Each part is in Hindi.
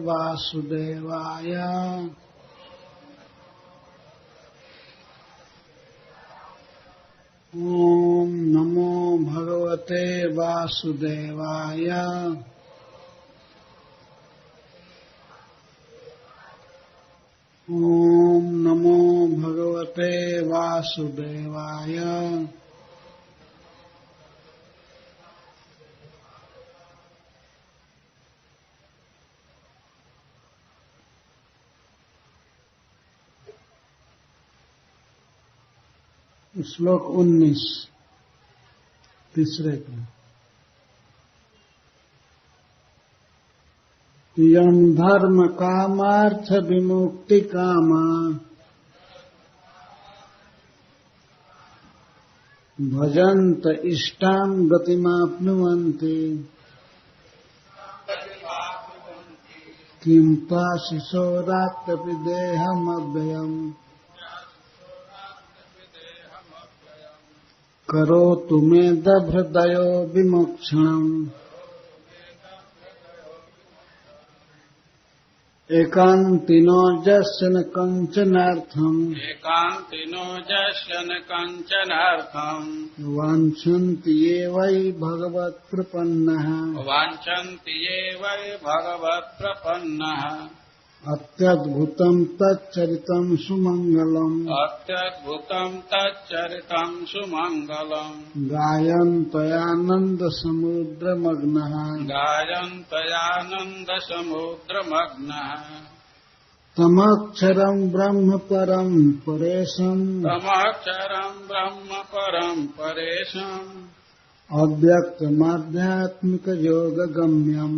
वासुदेवाय। ओम नमो भगवते वासुदेवाय। ओम नमो भगवते वासुदेवाय। श्लोक 19 तीसरे का। यम धर्म कामार्थ विमुक्ति कामा भजन्त इष्टां गतिमाप्नुवन्ति किं पाशिशोरात्तपि देहमव्ययम् करोतु मेदभृदयो विमोक्षणम् एकान्तिनो यस्य न कञ्चनार्थम् वाञ्छन्ति ये वै भगवत्प्रपन्नः अत्यद्भुतं तच्चरितं सुमङ्गलम् गायन्तयानन्दसमुद्रमग्नः तमक्षरं ब्रह्म परं परेशम् अव्यक्तमाध्यात्मिकयोगगम्यम्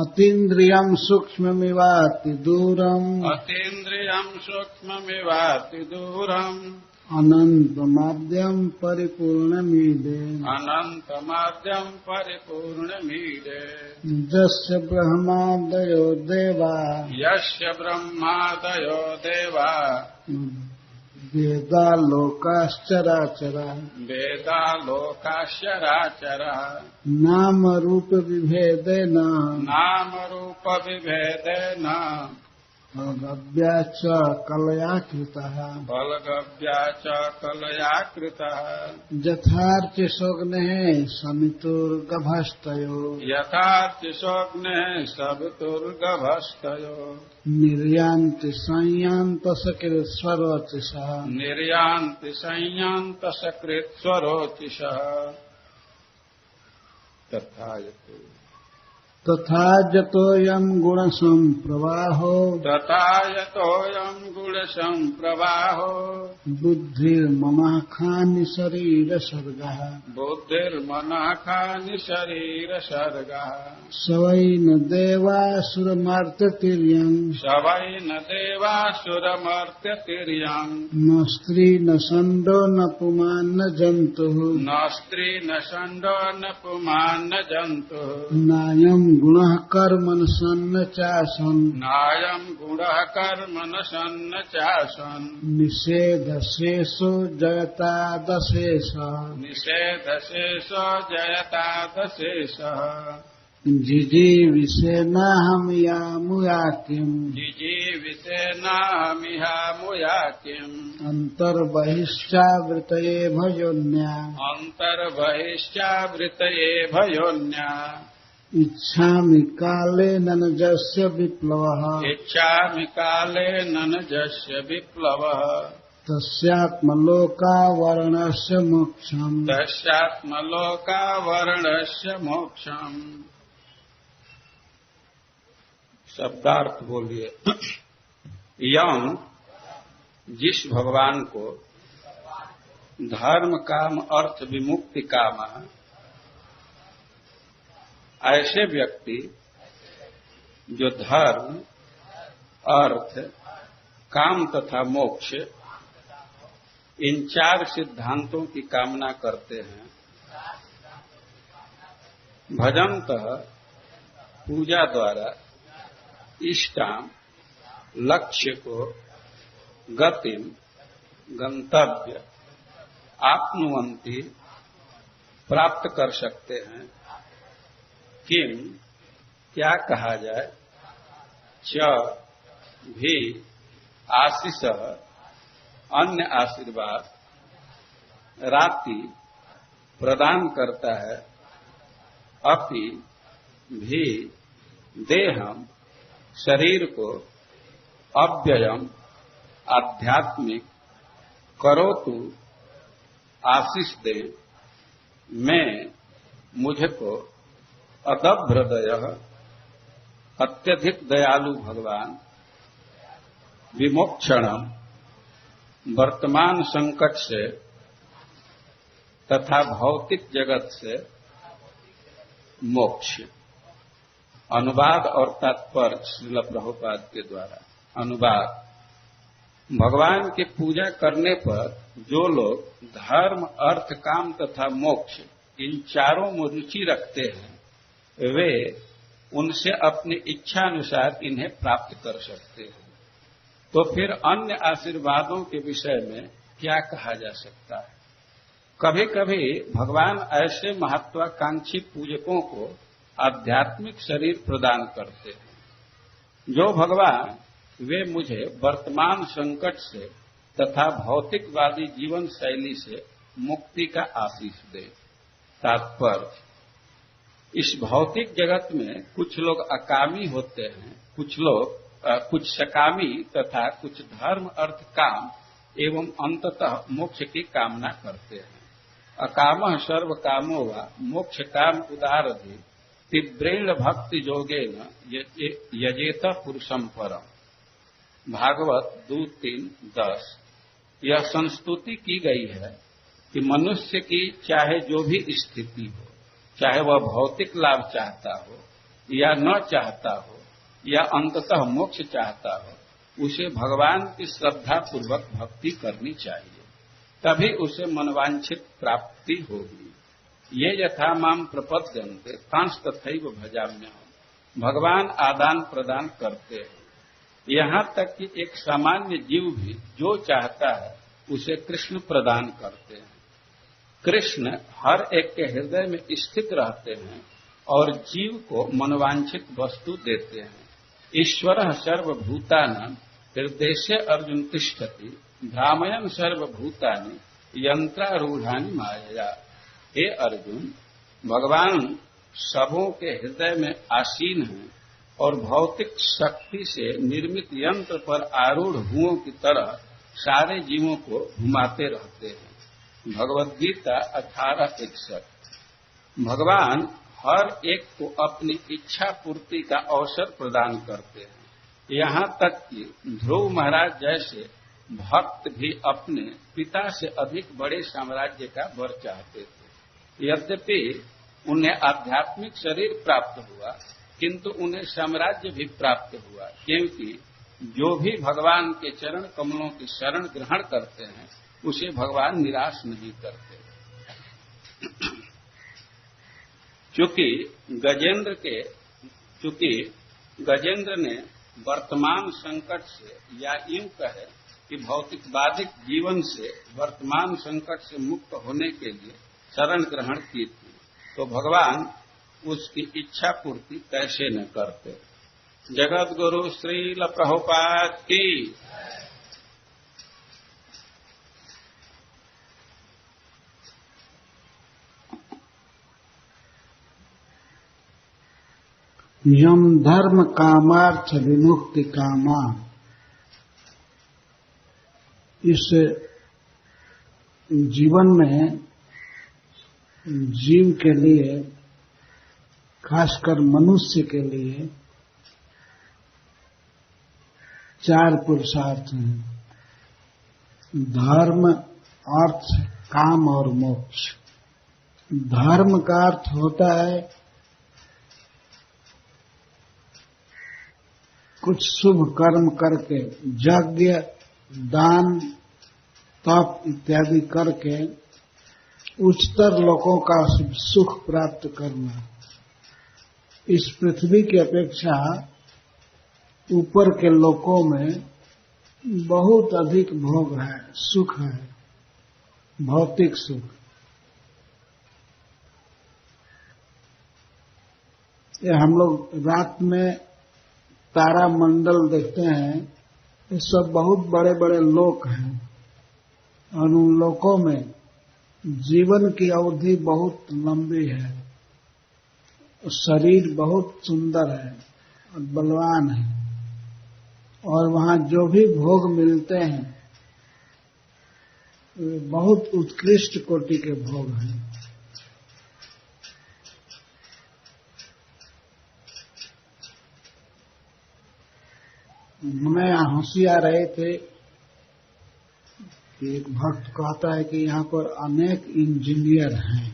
अतीन्द्रियं सूक्ष्ममिवातिदूरम् अनन्तमाद्यं परिपूर्णमीडे यस्य ब्रह्मादयो देवा वेदालोकाश्चराचरा नाम रूप विभेदेन बलगव्या च कलया कृतः यथार्चिषोऽग्नेः सवितुर्गभस्तयो निर्यान्ति संयान्तसकृत्स्वरोचिषः तथा यतोऽयं गुणसम्प्रवाहो बुद्धिर्मनःखानि शरीरसर्गः स वै न देवासुरमर्त्यतिर्यं न स्त्री न षण्डो न पुमान् न जन्तुः नायं गुणः कर्मण सन्न चासन् निषेधशेषो जयतादशेषः जिजीविषेनाहमिहामुयातिम् अन्तर्बहिश्चावृतये भयोन्या इच्छामि काले ननजस्य विप्लवः तस्यात्मलोकावरणस्य मोक्षम् शब्दार्थ बोलिए। यम जिस भगवान को धर्म काम अर्थ विमुक्ति काम ऐसे व्यक्ति जो धर्म अर्थ काम तथा मोक्ष इन चार सिद्धांतों की कामना करते हैं, भजन्तः पूजा द्वारा इष्टाम लक्ष्य को गतिम गंतव्य आप्नुवन्ति प्राप्त कर सकते हैं। किम क्या कहा जाए, च भी आशीष अन्य आशीर्वाद, राति प्रदान करता है, अपि भी देहम शरीर को, अव्ययम आध्यात्मिक, करोतु आशीष दे, मैं मुझको, अदभ्रदय अत्यधिक दयालु भगवान, विमोक्षणम वर्तमान संकट से तथा भौतिक जगत से मोक्ष। अनुवाद और तात्पर्य श्रील प्रभुपाद के द्वारा। अनुवाद: भगवान की पूजा करने पर जो लोग धर्म, अर्थ, काम तथा मोक्ष इन चारों में रुचि रखते हैं, वे उनसे अपनी इच्छा अनुसार इन्हें प्राप्त कर सकते हैं। तो फिर अन्य आशीर्वादों के विषय में क्या कहा जा सकता है? कभी कभी भगवान ऐसे महत्वाकांक्षी पूजकों को आध्यात्मिक शरीर प्रदान करते हैं। जो भगवान वे मुझे वर्तमान संकट से तथा भौतिकवादी जीवन शैली से मुक्ति का आशीष दे। तात्पर्य: इस भौतिक जगत में कुछ लोग अकामी होते हैं, कुछ सकामी तथा कुछ धर्म, अर्थ, काम एवं अंततः मोक्ष की कामना करते हैं। अकामः सर्व कामो वा मोक्ष काम उदारधि तीव्रेण भक्ति योगेन यजेत पुरुषम परम। भागवत 2:3-10। यह संस्तुति की गई है कि मनुष्य की चाहे जो भी स्थिति हो, चाहे वह भौतिक लाभ चाहता हो या न चाहता हो या अंततः मोक्ष चाहता हो, उसे भगवान की श्रद्धा पूर्वक भक्ति करनी चाहिए, तभी उसे मनवांछित प्राप्ति होगी। ये यथा माम प्रपद्यन्ते तांस तथैव भजाम्यहम्। भगवान आदान प्रदान करते हैं, यहाँ तक कि एक सामान्य जीव भी जो चाहता है उसे कृष्ण प्रदान करते हैं। कृष्ण हर एक के हृदय में स्थित रहते हैं और जीव को मनवांछित वस्तु देते हैं। ईश्वरः सर्वभूतानां हृदये अर्जुन तिष्ठति भ्रामयन् सर्वभूतानि यंत्रारूढ़ानि मायया। हे अर्जुन, भगवान सबों के हृदय में आसीन हैं और भौतिक शक्ति से निर्मित यंत्र पर आरूढ़ हुओं की तरह सारे जीवों को घुमाते रहते हैं। भगवद गीता 18:61। भगवान हर एक को अपनी इच्छा पूर्ति का अवसर प्रदान करते हैं। यहाँ तक कि ध्रुव महाराज जैसे भक्त भी अपने पिता से अधिक बड़े साम्राज्य का वर चाहते थे। यद्यपि उन्हें आध्यात्मिक शरीर प्राप्त हुआ, किंतु उन्हें साम्राज्य भी प्राप्त हुआ, क्योंकि जो भी भगवान के चरण कमलों की शरण ग्रहण करते हैं उसे भगवान निराश नहीं करते। चूंकि गजेंद्र ने वर्तमान संकट से, या यूं कहे कि भौतिकवादिक जीवन से वर्तमान संकट से मुक्त होने के लिए शरण ग्रहण की थी, तो भगवान उसकी इच्छा पूर्ति कैसे न करते। जगत गुरु श्रील प्रभुपाद की। यम धर्म कामार्थ विमुक्ति कामा। इस जीवन में जीव के लिए, खासकर मनुष्य के लिए 4 पुरुषार्थ हैं: धर्म, अर्थ, काम और मोक्ष। धर्म का अर्थ होता है कुछ शुभ कर्म करके, यज्ञ, दान, तप इत्यादि करके उच्चतर लोकों का सुख प्राप्त करना। इस पृथ्वी की अपेक्षा ऊपर के लोकों में बहुत अधिक भोग है, सुख है, भौतिक सुख। ये हम लोग रात में तारा मंडल देखते हैं, ये सब बहुत बड़े बड़े लोक हैं और उन लोकों में जीवन की अवधि बहुत लंबी है, शरीर बहुत सुंदर है और बलवान है, और वहां जो भी भोग मिलते हैं वे बहुत उत्कृष्ट कोटि के भोग हैं। हमें यहाँ हंसी आ रहे थे कि एक भक्त कहता है कि यहाँ पर अनेक इंजीनियर हैं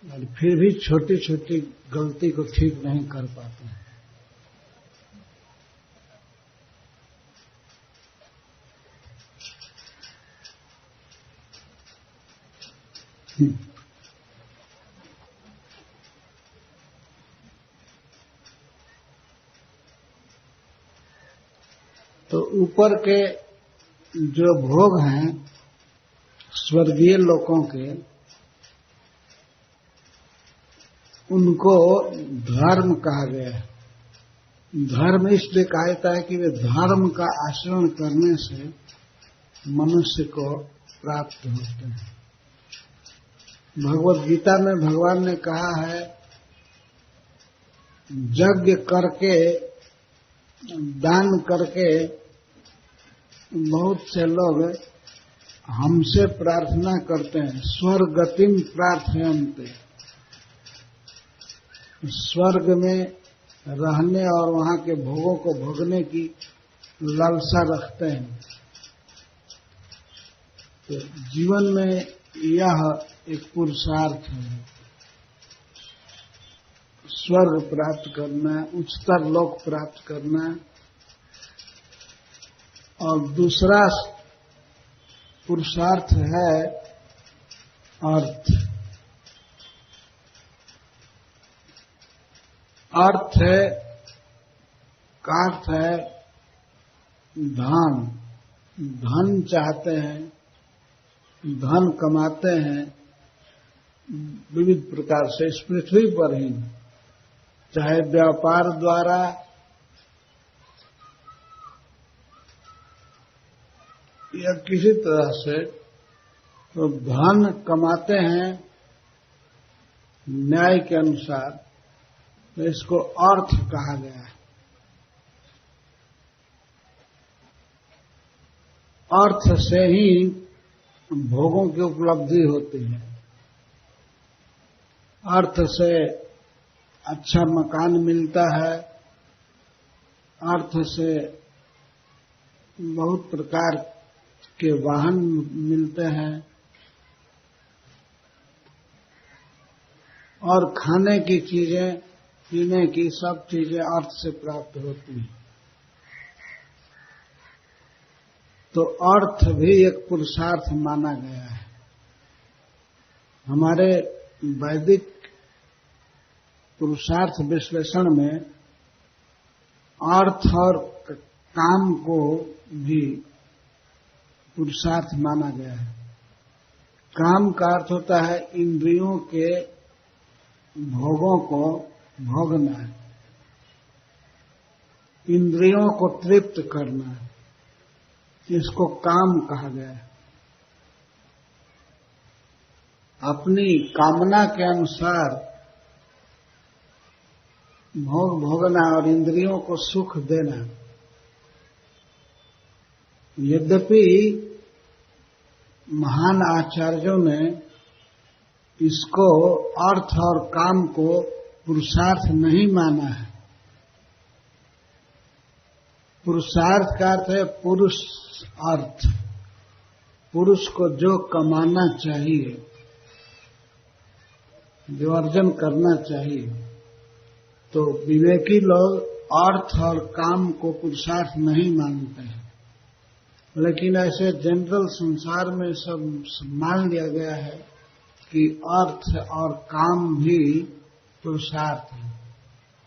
और फिर भी छोटी छोटी गलती को ठीक नहीं कर पाते हैं। तो ऊपर के जो भोग हैं स्वर्गीय लोकों के, उनको धर्म कहा गया है। धर्म इसलिए कहा जाता है कि वे धर्म का आचरण करने से मनुष्य को प्राप्त होते हैं। भगवत गीता में भगवान ने कहा है, यज्ञ करके दान करके बहुत से लोग हमसे प्रार्थना करते हैं, स्वर्गतिम प्रार्थयन्ते, स्वर्ग में रहने और वहां के भोगों को भोगने की लालसा रखते हैं। तो जीवन में यह एक पुरुषार्थ है, स्वर्ग प्राप्त करना, उच्चतर लोक प्राप्त करना। और दूसरा पुरुषार्थ है अर्थ। अर्थ है का अर्थ है धन। धन चाहते हैं, धन कमाते हैं विविध प्रकार से इस पृथ्वी पर ही, चाहे व्यापार द्वारा या किसी तरह से, तो धन कमाते हैं न्याय के अनुसार, तो इसको अर्थ कहा गया है। अर्थ से ही भोगों की उपलब्धि होती है। अर्थ से अच्छा मकान मिलता है, अर्थ से बहुत प्रकार के वाहन मिलते हैं और खाने की चीजें, पीने की सब चीजें अर्थ से प्राप्त होती हैं। तो अर्थ भी एक पुरुषार्थ माना गया है। हमारे वैदिक पुरुषार्थ विश्लेषण में अर्थ और काम को भी पुरुषार्थ माना गया है। काम का अर्थ होता है इंद्रियों के भोगों को भोगना, इंद्रियों को तृप्त करना, इसको काम कहा गया है। अपनी कामना के अनुसार भोग भोगना और इंद्रियों को सुख देना। यद्यपि महान आचार्यों ने इसको अर्थ और काम को पुरुषार्थ नहीं माना है। पुरुषार्थ का अर्थ है पुरुष अर्थ, पुरुष को जो कमाना चाहिए, जो अर्जन करना चाहिए। तो विवेकी लोग अर्थ और काम को पुरुषार्थ नहीं मानते हैं, लेकिन ऐसे जनरल संसार में सब मान लिया गया है कि अर्थ और काम भी पुरुषार्थ है।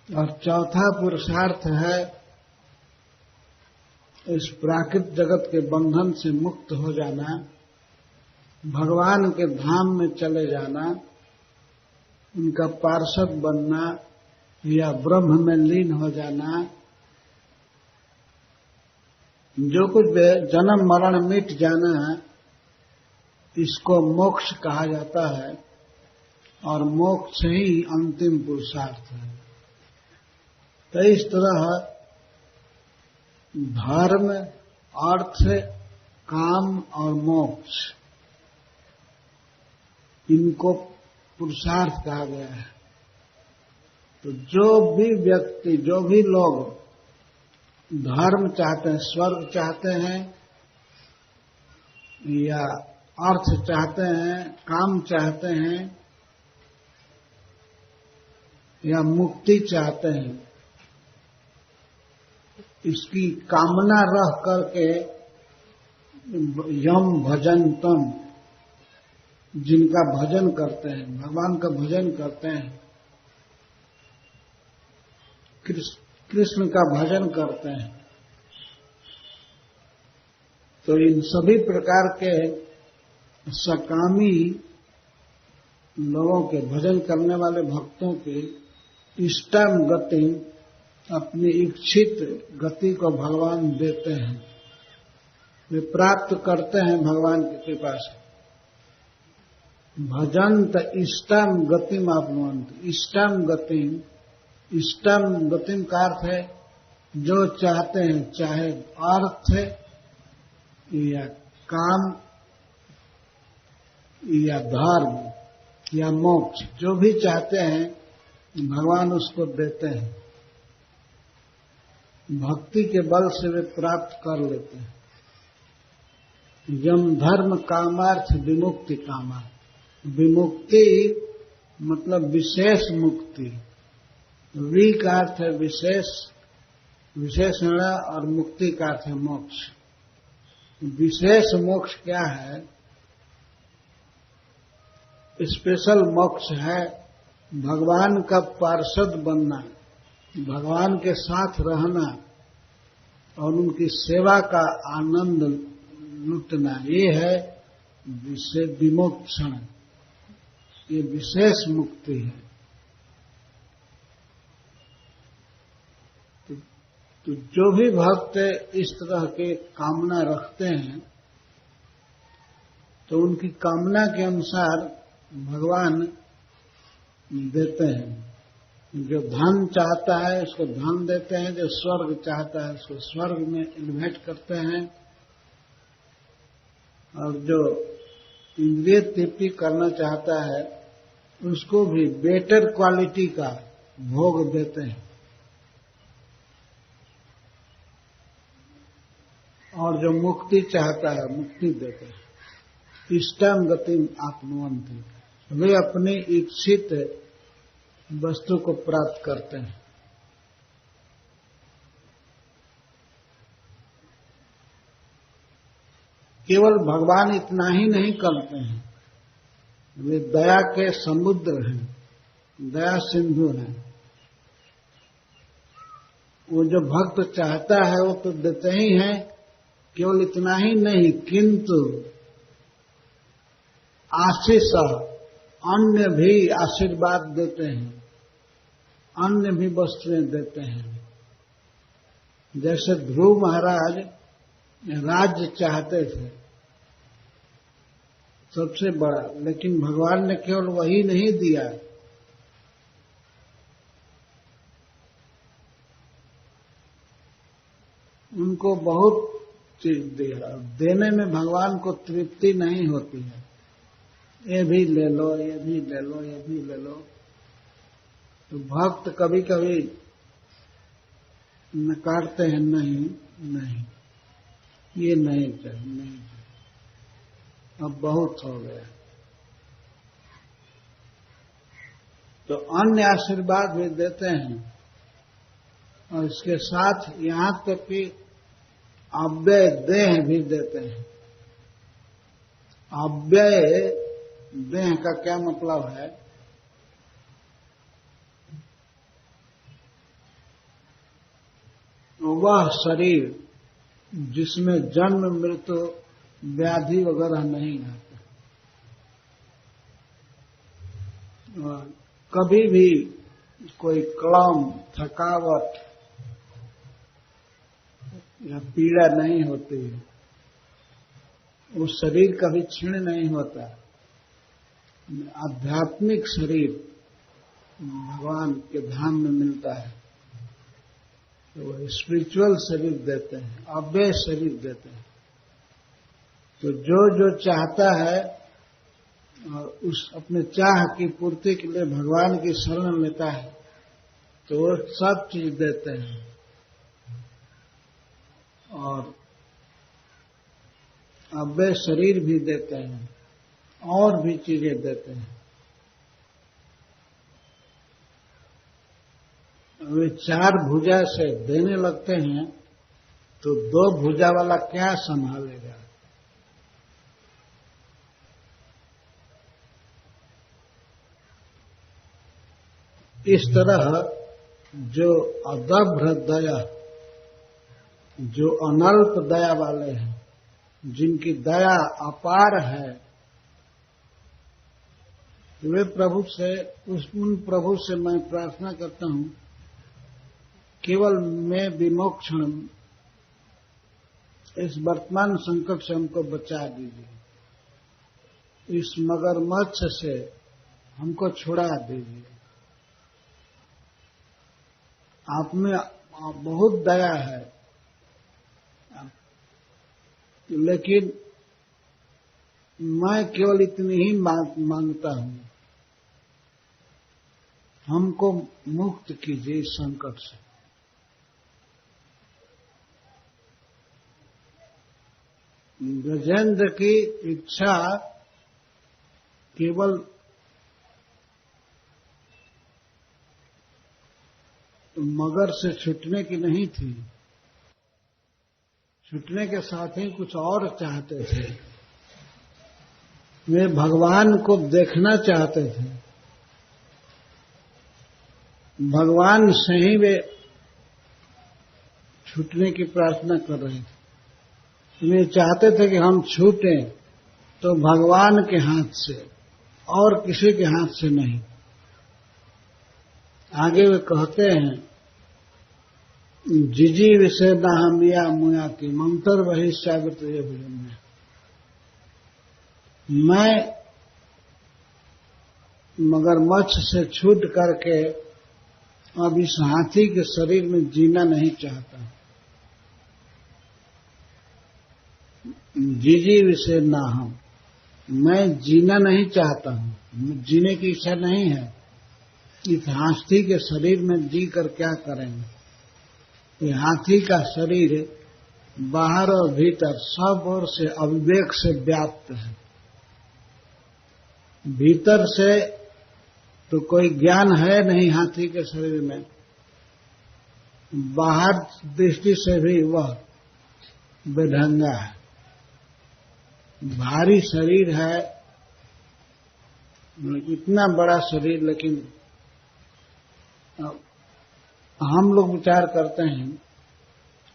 और चौथा पुरुषार्थ है इस प्राकृत जगत के बंधन से मुक्त हो जाना, भगवान के धाम में चले जाना, उनका पार्षद बनना या ब्रह्म में लीन हो जाना, जो कुछ जन्म मरण मिट जाना, इसको मोक्ष कहा जाता है और मोक्ष ही अंतिम पुरुषार्थ है। तो इस तरह धर्म, अर्थ, काम और मोक्ष, इनको पुरुषार्थ कहा गया है। तो जो भी व्यक्ति, जो भी लोग धर्म चाहते हैं, स्वर्ग चाहते हैं या अर्थ चाहते हैं, काम चाहते हैं या मुक्ति चाहते हैं, इसकी कामना रह करके यम भजनतम, जिनका भजन करते हैं, भगवान का भजन करते हैं, कृष्ण का भजन करते हैं, तो इन सभी प्रकार के सकामी लोगों के, भजन करने वाले भक्तों के इष्टम गति, अपनी इच्छित गति को भगवान देते हैं, वे प्राप्त करते हैं भगवान की कृपा से। भजंत इष्टम गतिम आपनुवंत, इष्टम गतिम, इष्टम गतिम का अर्थ है जो चाहते हैं, चाहे अर्थ या काम या धर्म या मोक्ष, जो भी चाहते हैं भगवान उसको देते हैं। भक्ति के बल से वे प्राप्त कर लेते हैं। यम धर्म कामार्थ विमुक्ति कामार्थ, विमुक्ति मतलब विशेष मुक्ति, वि का अर्थ है विशेष, विशेषण, और मुक्ति का अर्थ है मोक्ष। विशेष मोक्ष क्या है? स्पेशल मोक्ष है भगवान का पार्षद बनना, भगवान के साथ रहना और उनकी सेवा का आनंद लुटना, ये है विमोक्षण, ये विशेष मुक्ति है। तो जो भी भक्त इस तरह के कामना रखते हैं तो उनकी कामना के अनुसार भगवान देते हैं। जो धन चाहता है उसको धन देते हैं, जो स्वर्ग चाहता है उसको स्वर्ग में इन्वेस्ट करते हैं, और जो इंद्रिय तृप्ति करना चाहता है उसको भी बेटर क्वालिटी का भोग देते हैं। और जो मुक्ति चाहता है मुक्ति देते हैं। इष्टम गतिम आपनुवन्ति, वे अपनी इच्छित वस्तु को प्राप्त करते हैं। केवल भगवान इतना ही नहीं करते हैं, वे दया के समुद्र हैं, दया सिंधु हैं। वो जो भक्त चाहता है वो तो देते ही हैं, केवल इतना ही नहीं किंतु आशीष अन्य भी आशीर्वाद देते हैं, अन्य भी वस्तुएं देते हैं। जैसे ध्रुव महाराज राज्य चाहते थे सबसे बड़ा, लेकिन भगवान ने केवल वही नहीं दिया, उनको बहुत चीज दिया। देने में भगवान को तृप्ति नहीं होती है, ये भी ले लो, ये भी ले लो, ये भी ले लो। तो भक्त कभी कभी नकारते हैं, नहीं नहीं ये नहीं चाहिए, नहीं चाहिए, अब बहुत हो गया। तो अन्य आशीर्वाद भी देते हैं और इसके साथ यहां तक कि अव्यय देह भी देते हैं। अव्यय देह का क्या मतलब है? वह शरीर जिसमें जन्म मृत्यु व्याधि वगैरह नहीं आते, कभी भी कोई क्लाम, थकावट या पीड़ा नहीं होती है, वो शरीर कभी क्षीण नहीं होता। आध्यात्मिक शरीर भगवान के धाम में मिलता है तो वो स्पिरिचुअल शरीर देते हैं, अव्यय शरीर देते हैं। तो जो जो चाहता है और उस अपने चाह की पूर्ति के लिए भगवान की शरण लेता है तो वो सब चीज देते हैं और अव्यय शरीर भी देते हैं और भी चीजें देते हैं। वे 4 भुजा से देने लगते हैं तो 2 भुजा वाला क्या संभालेगा। इस तरह जो अदभ्र दया, जो अनल्प दया वाले हैं, जिनकी दया अपार है, वे प्रभु से, उन प्रभु से मैं प्रार्थना करता हूं केवल मैं विमोक्षण, इस वर्तमान संकट से हमको बचा दीजिए, इस मगरमच्छ से हमको छुड़ा दीजिए। आप में बहुत दया है, लेकिन मैं केवल इतनी ही मांगता हूं, हमको मुक्त कीजिए इस संकट से। गजेंद्र की इच्छा केवल मगर से छूटने की नहीं थी, छूटने के साथ ही कुछ और चाहते थे। वे भगवान को देखना चाहते थे, भगवान से ही वे छूटने की प्रार्थना कर रहे थे। वे चाहते थे कि हम छूटें तो भगवान के हाथ से और किसी के हाथ से नहीं। आगे वे कहते हैं, जिजी विषय न हमिया मुया की मंत्र वही साबित ये भजन। मैं मगरमच्छ से छूट करके अब इस हाथी के शरीर में जीना नहीं चाहता। जीजी विषय ना हम, मैं जीना नहीं चाहता हूं, जीने की इच्छा नहीं है। इस हाथी के शरीर में जी कर क्या करेंगे। ये हाथी का शरीर बाहर और भीतर सब ओर से अविवेक से व्याप्त है। भीतर से तो कोई ज्ञान है नहीं हाथी के शरीर में, बाहर दृष्टि से भी वह बेढंगा है। भारी शरीर है, इतना बड़ा शरीर, लेकिन हम लोग विचार करते हैं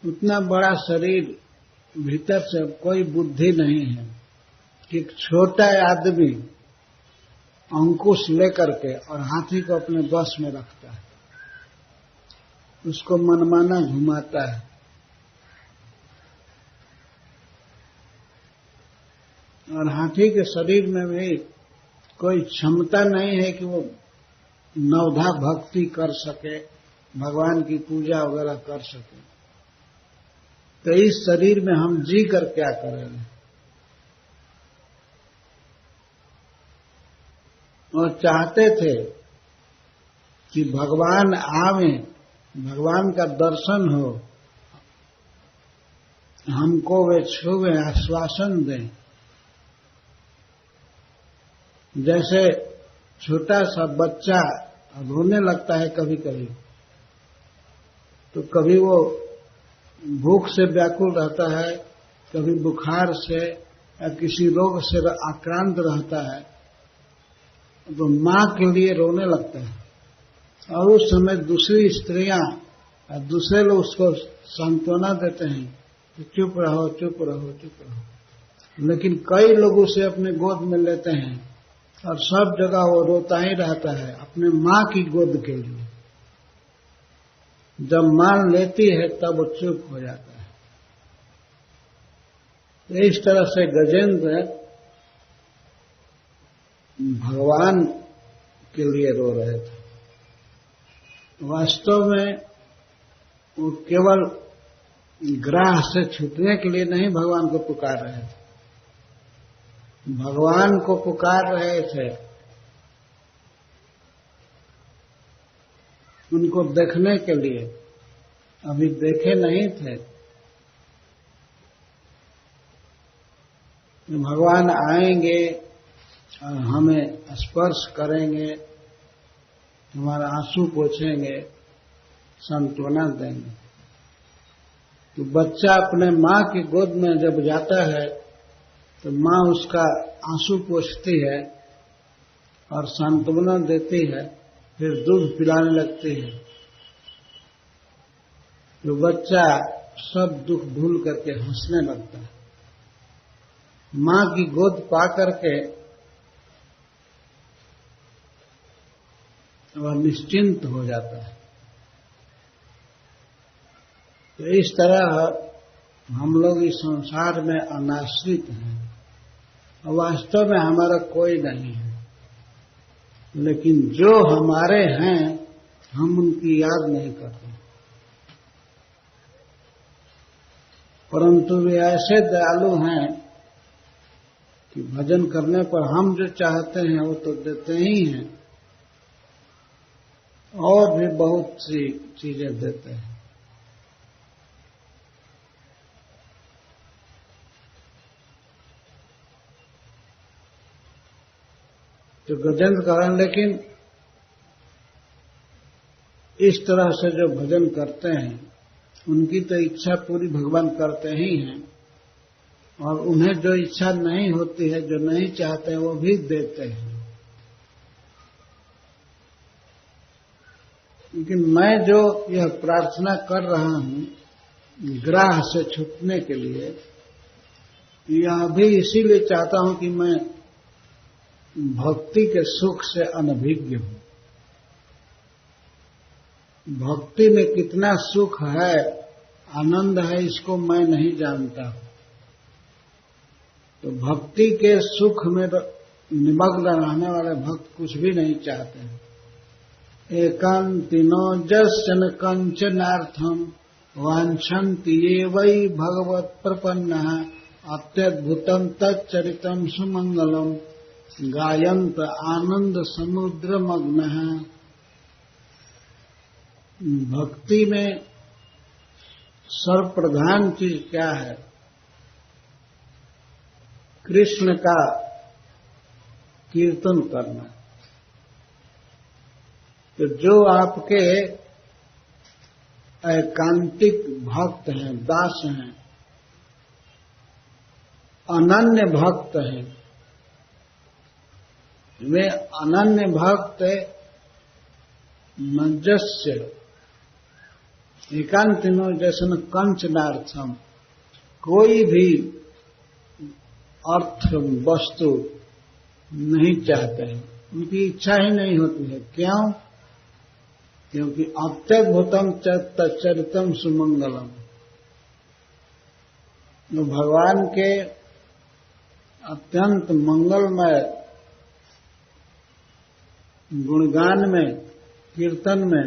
उतना बड़ा शरीर, भीतर से कोई बुद्धि नहीं है कि एक छोटा आदमी अंकुश लेकर के और हाथी को अपने बस में रखता है, उसको मनमाना घुमाता है। और हाथी के शरीर में भी कोई क्षमता नहीं है कि वो नवधा भक्ति कर सके, भगवान की पूजा वगैरह कर सके। तो इस शरीर में हम जी कर क्या करेंगे। और चाहते थे कि भगवान आवे, भगवान का दर्शन हो, हमको वे छुए, आश्वासन दें। जैसे छोटा सा बच्चा रोने लगता है कभी कभी, तो कभी वो भूख से व्याकुल रहता है, कभी बुखार से या किसी रोग से आक्रांत रहता है, तो मां के लिए रोने लगता है। और उस समय दूसरी स्त्रियां या दूसरे लोग उसको सांत्वना देते हैं कि चुप रहो, चुप रहो, चुप रहो। लेकिन कई लोग उसे अपने गोद में लेते हैं और सब जगह वो रोता ही रहता है अपने मां की गोद के लिए। जब मां लेती है तब वो चुप हो जाता है। तो इस तरह से गजेंद्र भगवान के लिए रो रहे थे। वास्तव में वो केवल ग्राह से छूटने के लिए नहीं भगवान को पुकार रहे थे, भगवान को पुकार रहे थे उनको देखने के लिए। अभी देखे नहीं थे, भगवान आएंगे और हमें स्पर्श करेंगे, हमारा आंसू पोंछेंगे, सांत्वना देंगे। तो बच्चा अपने मां की गोद में जब जाता है तो मां उसका आंसू पोंछती है और सांत्वना देती है, फिर दूध पिलाने लगती है। तो बच्चा सब दुख भूल करके हंसने लगता है। मां की गोद पा करके वह निश्चिंत हो जाता है। तो इस तरह हम लोग इस संसार में अनाश्रित हैं और वास्तव में हमारा कोई नहीं है, लेकिन जो हमारे हैं हम उनकी याद नहीं करते। परंतु वे ऐसे दयालु हैं कि भजन करने पर हम जो चाहते हैं वो तो देते ही हैं, और भी बहुत सी चीजें देते हैं। तो गजेंद्र कह रहे हैं, लेकिन इस तरह से जो भजन करते हैं उनकी तो इच्छा पूरी भगवान करते ही हैं, और उन्हें जो इच्छा नहीं होती है, जो नहीं चाहते हैं, वो भी देते हैं। लेकिन मैं जो यह प्रार्थना कर रहा हूं ग्राह से छूटने के लिए, यह भी इसीलिए चाहता हूं कि मैं भक्ति के सुख से अनभिज्ञ हूं। भक्ति में कितना सुख है, आनंद है, इसको मैं नहीं जानता हूं। तो भक्ति के सुख में निमग्न रहने वाले भक्त कुछ भी नहीं चाहते हैं। एकांतिनो जस्न कंचनार्थम वांछन्ति ये वै भगवत प्रपन्नः अत्यद्भुतम तच्चरितम सुमंगलम गायन्त आनंद समुद्र मग्नः। भक्ति में सर्वप्रधान चीज क्या है? कृष्ण का कीर्तन करना। तो जो आपके एकांतिक भक्त हैं, दास हैं, अनन्य भक्त हैं, वे अनन्य भक्त नजस्य एकांतिनो जैसन कंचनार्थम, कोई भी अर्थ वस्तु नहीं चाहते हैं, उनकी इच्छा ही नहीं होती है। क्यों? क्योंकि अत्यद्भुतम तच्चरितम सुमंगलम, जो भगवान के अत्यंत मंगलमय गुणगान में, कीर्तन में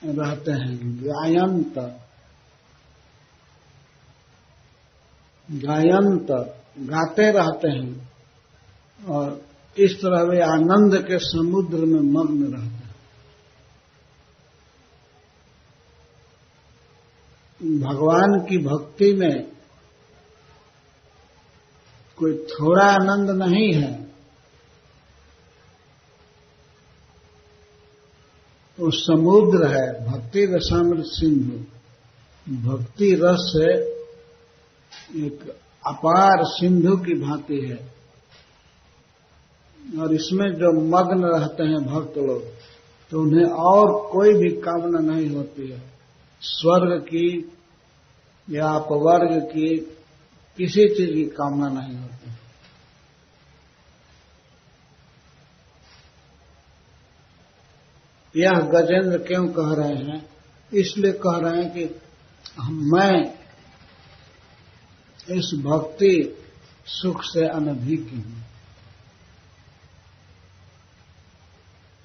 रहते हैं। गायंत गाते रहते हैं, और इस तरह वे आनंद के समुद्र में मग्न रहते हैं। भगवान की भक्ति में कोई थोड़ा आनंद नहीं है, वो समुद्र है। भक्ति रसामृत सिंधु, भक्ति रस से एक अपार सिंधु की भांति है, और इसमें जो मग्न रहते हैं भक्त लोग, तो उन्हें और कोई भी कामना नहीं होती है, स्वर्ग की या अपवर्ग की, किसी चीज की कामना नहीं होती। यह गजेंद्र क्यों कह रहे हैं? इसलिए कह रहे हैं कि मैं इस भक्ति सुख से अनभिज्ञ हूं।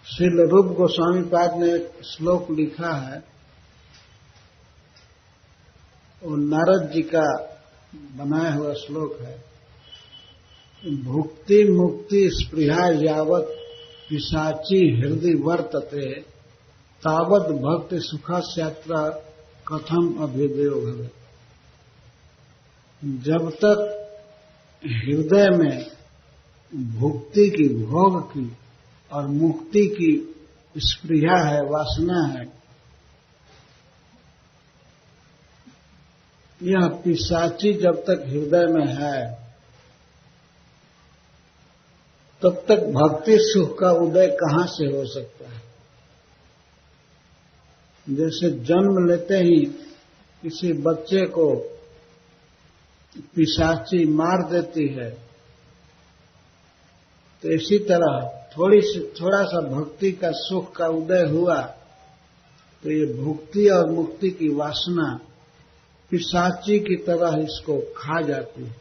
श्रील रूप गोस्वामी पाद ने एक श्लोक लिखा है, वो नारद जी का बनाया हुआ श्लोक है। भुक्ति मुक्ति स्पृहा यावत पिशाची हृदय वर्तते तावत भक्ति सुखस्यात्र कथम अभिदेयो भवे। जब तक हृदय में भुक्ति की, भोग की और मुक्ति की स्पृहा है, वासना है, यह पिशाची जब तक हृदय में है तब तक भक्ति सुख का उदय कहां से हो सकता है? जैसे जन्म लेते ही किसी बच्चे को पिशाची मार देती है, तो इसी तरह थोड़ा सा भक्ति का सुख का उदय हुआ तो ये भुक्ति और मुक्ति की वासना पिशाची की तरह इसको खा जाती है।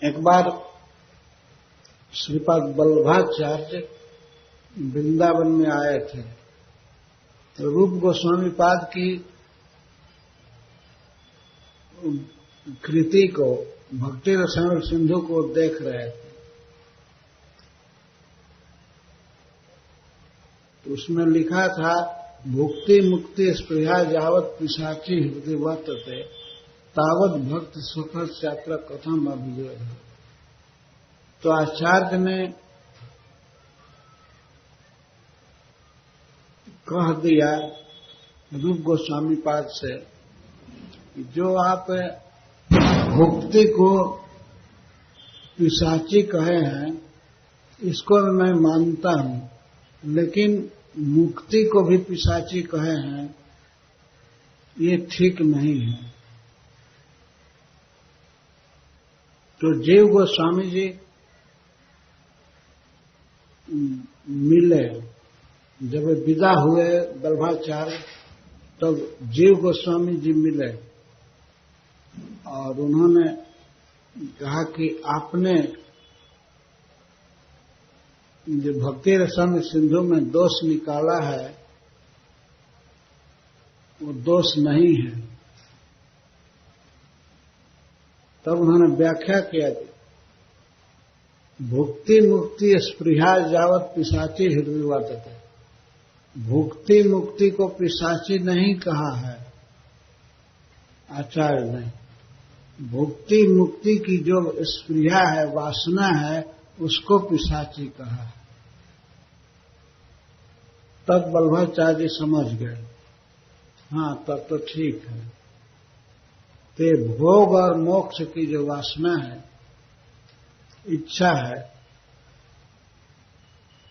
एक बार श्रीपाद वल्लभाचार्य वृंदावन में आए थे, तो रूप गोस्वामी पाद की कृति को, भक्ति रसायन सिंधु को देख रहे थे। तो उसमें लिखा था, भुक्ति मुक्ति स्पृहा यावत पिशाची हृदय वर्तते तावत भक्त सुख यात्रा कथम अभियोग। तो आचार्य ने कह दिया रूप गोस्वामी पाद से, जो आप भुक्ति को पिशाची कहे हैं इसको मैं मानता हूं, लेकिन मुक्ति को भी पिशाची कहे हैं ये ठीक नहीं है। तो जीव गोस्वामी जी मिले, जब विदा हुए वल्लभाचार्य तब जीव गोस्वामी जी मिले और उन्होंने कहा कि आपने जो भक्ति रसायन सिंधु में दोष निकाला है वो दोष नहीं है। तब उन्होंने व्याख्या किया कि भुक्ति मुक्ति स्पृहा यावत पिशाची हृदय वर्तते। भुक्ति मुक्ति को पिशाची नहीं कहा है आचार्य ने, भुक्ति मुक्ति की जो स्पृहा है, वासना है, उसको पिशाची कहा है। तब वल्लभाचार्य जी समझ गए, हाँ तब तो ठीक है। ते भोग और मोक्ष की जो वासना है, इच्छा है,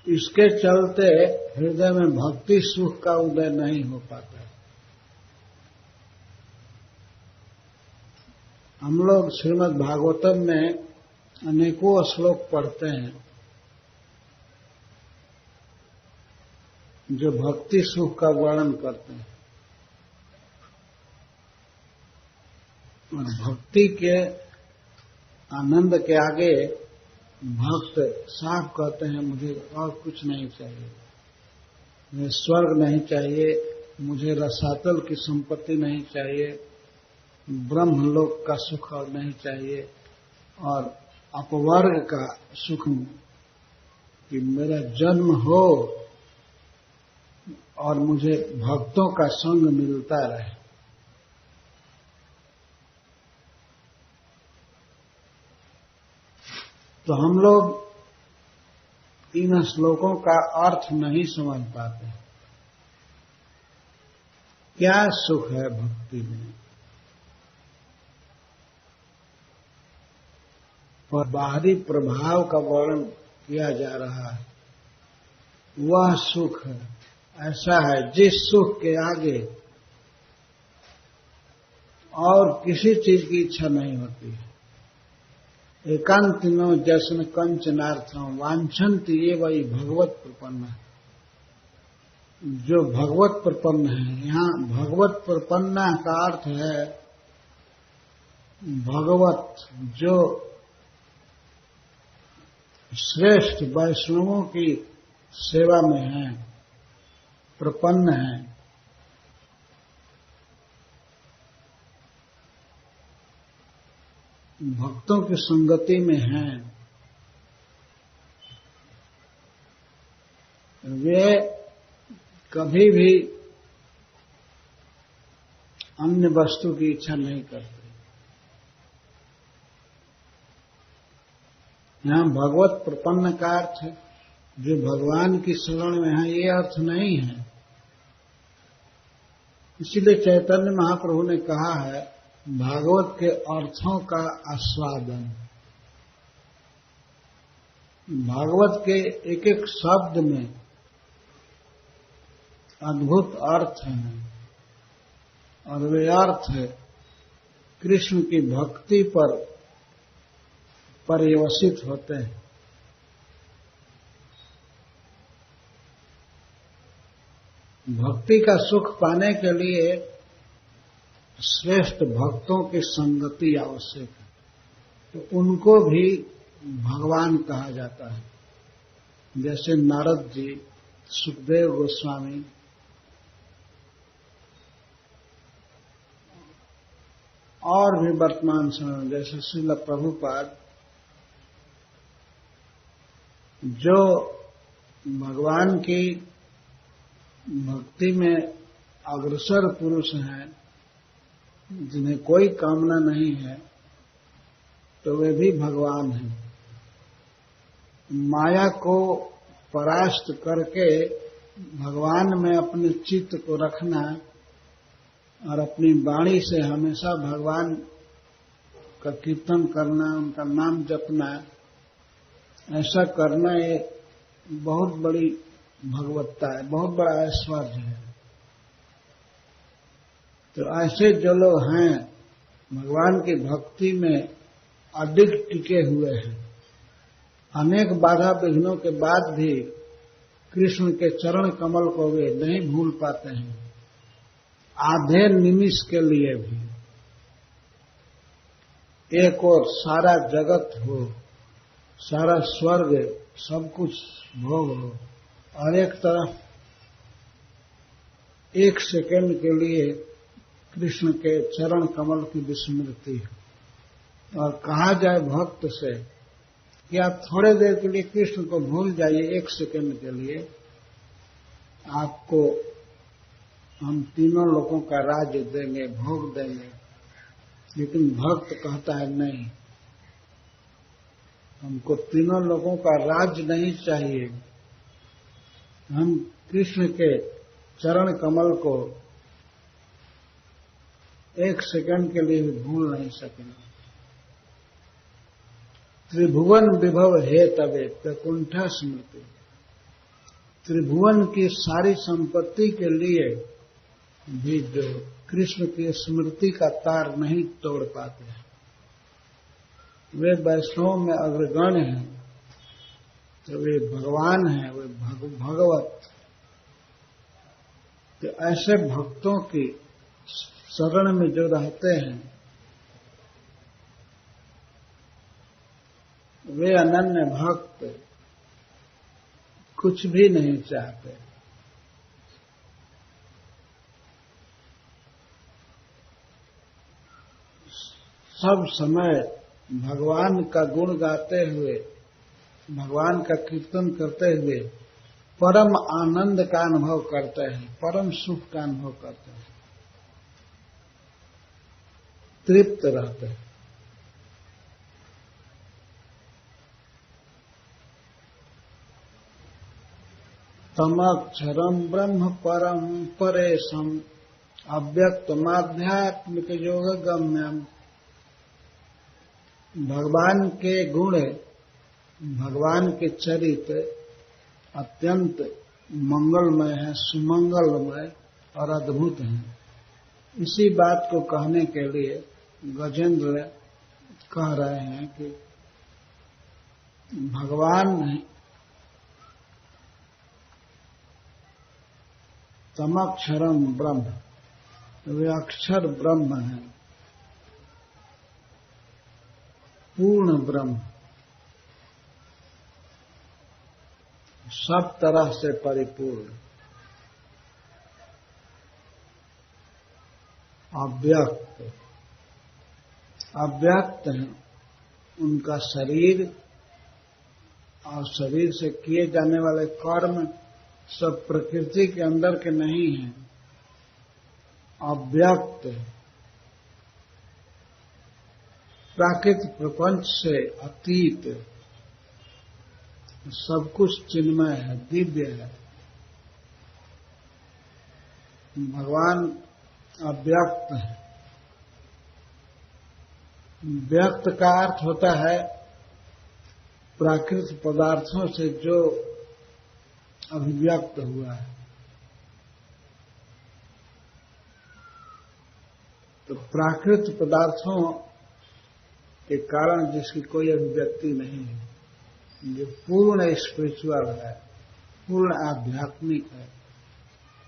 इसके चलते हृदय में भक्ति सुख का उदय नहीं हो पाता है। हम लोग श्रीमद् भागवतम में अनेकों श्लोक पढ़ते हैं जो भक्ति सुख का वर्णन करते हैं, और भक्ति के आनंद के आगे भक्त साफ कहते हैं, मुझे और कुछ नहीं चाहिए, मुझे स्वर्ग नहीं चाहिए, मुझे रसातल की संपत्ति नहीं चाहिए, ब्रह्मलोक का सुख और नहीं चाहिए, और अपवर्ग का सुख कि मेरा जन्म हो और मुझे भक्तों का संग मिलता रहे। तो हम लोग इन श्लोकों का अर्थ नहीं समझ पाते। क्या सुख है भक्ति में? और बाहरी प्रभाव का वर्णन किया जा रहा है, वह सुख है, ऐसा है जिस सुख के आगे और किसी चीज की इच्छा नहीं होती है। एकांतिनो जसन कंचनार्थम वांछन्ति ये वही भगवत प्रपन्न है। जो भगवत प्रपन्न है, यहाँ भगवत प्रपन्ना का अर्थ है भगवत, जो श्रेष्ठ वैष्णवों की सेवा में है, प्रपन्न है। भक्तों की संगति में हैं, वे कभी भी अन्य वस्तु की इच्छा नहीं करते। यहां भगवत प्रपन्न का अर्थ है जो भगवान की शरण में है, ये अर्थ नहीं है। इसीलिए चैतन्य महाप्रभु ने कहा है भागवत के अर्थों का आस्वादन। भागवत के एक एक शब्द में अद्भुत अर्थ हैं और वे अर्थ कृष्ण की भक्ति पर पर्यवसित होते हैं। भक्ति का सुख पाने के लिए श्रेष्ठ भक्तों की संगति आवश्यक है, तो उनको भी भगवान कहा जाता है। जैसे नारद जी, सुखदेव गोस्वामी, और भी वर्तमान समय में जैसे श्रील प्रभुपाद, जो भगवान की भक्ति में अग्रसर पुरुष हैं, जिन्हें कोई कामना नहीं है, तो वे भी भगवान हैं। माया को परास्त करके भगवान में अपने चित्त को रखना और अपनी वाणी से हमेशा भगवान का कीर्तन करना, उनका नाम जपना, ऐसा करना ये बहुत बड़ी भगवत्ता है, बहुत बड़ा ऐश्वर्य है। तो ऐसे जो लोग हैं भगवान की भक्ति में अडिग टिके हुए हैं, अनेक बाधा विघ्नों के बाद भी कृष्ण के चरण कमल को वे नहीं भूल पाते हैं, आधे निमिष के लिए भी। एक और सारा जगत हो, सारा स्वर्ग, सब कुछ भोग हो, और एक तरफ एक सेकंड के लिए कृष्ण के चरण कमल की विस्मृति है। और कहा जाए भक्त से कि आप थोड़े देर के लिए कृष्ण को भूल जाइए, एक सेकंड के लिए, आपको हम तीनों लोगों का राज्य देंगे, भोग देंगे। लेकिन भक्त कहता है नहीं, हमको तीनों लोगों का राज्य नहीं चाहिए, हम कृष्ण के चरण कमल को एक सेकंड के लिए भी भूल नहीं सकेंगे। त्रिभुवन विभव हे तवे वैकुंठ स्मृति, त्रिभुवन की सारी संपत्ति के लिए भी जो कृष्ण की स्मृति का तार नहीं तोड़ पाते हैं, वे वैष्णव में अग्रगण्य हैं, तो वे भगवान हैं, वे भगवत। तो ऐसे भक्तों की शरण में जो रहते हैं, वे अनन्य भक्त कुछ भी नहीं चाहते। सब समय भगवान का गुण गाते हुए, भगवान का कीर्तन करते हुए परम आनंद का अनुभव करते हैं, परम सुख का अनुभव करते हैं, तृप्त रहते हैं। तमक्षरम ब्रह्म परम परेशम अव्यक्तमाध्यात्मिक योग गम्यम। भगवान के गुण, भगवान के चरित्र अत्यंत मंगलमय है, सुमंगलमय और अद्भुत है। इसी बात को कहने के लिए गजेंद्र कह रहे हैं कि भगवान तमक्षरम ब्रह्म, वे अक्षर ब्रह्म है, पूर्ण ब्रह्म, सब तरह से परिपूर्ण, अव्यक्त। अव्यक्त है उनका शरीर और शरीर से किए जाने वाले कर्म सब प्रकृति के अंदर के नहीं हैं, अव्यक्त, प्राकृतिक प्रपंच से अतीत, सब कुछ चिन्मय है, दिव्य है। भगवान अव्यक्त है। व्यक्त का अर्थ होता है प्राकृतिक पदार्थों से जो अभिव्यक्त हुआ है। तो प्राकृतिक पदार्थों के कारण जिसकी कोई अभिव्यक्ति नहीं है, जो पूर्ण स्पिरिचुअल है, पूर्ण आध्यात्मिक है,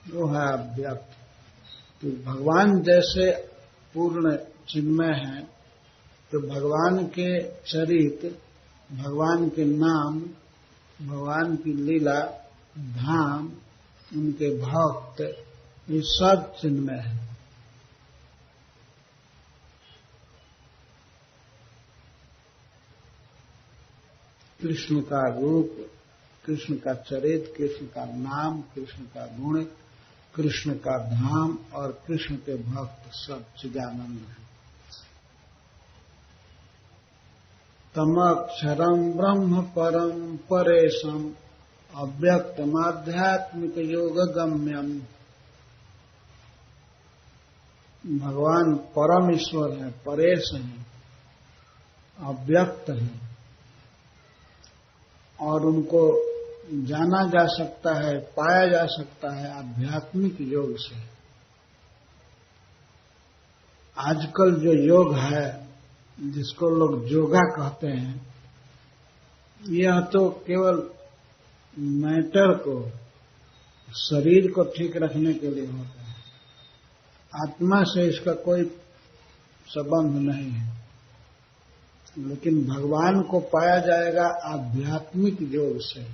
वो है अव्यक्त। तो भगवान जैसे पूर्ण चिन्मय है, तो भगवान के चरित्र, भगवान के नाम, भगवान की लीला, धाम, उनके भक्त, ये सब चिन्मय है। कृष्ण का रूप, कृष्ण का चरित्र, कृष्ण का नाम, कृष्ण का गुण, कृष्ण का धाम और कृष्ण के भक्त सब चिदानंद हैं। तमक्षरम ब्रह्म परम परेशम अव्यक्तमाध्यात्मिक योग गम्यम। भगवान परम ईश्वर है, परेश है, अव्यक्त है और उनको जाना जा सकता है, पाया जा सकता है आध्यात्मिक योग से। आजकल जो योग है, जिसको लोग योगा कहते हैं, यह तो केवल मैटर को, शरीर को ठीक रखने के लिए होता है, आत्मा से इसका कोई संबंध नहीं है। लेकिन भगवान को पाया जाएगा आध्यात्मिक योग से,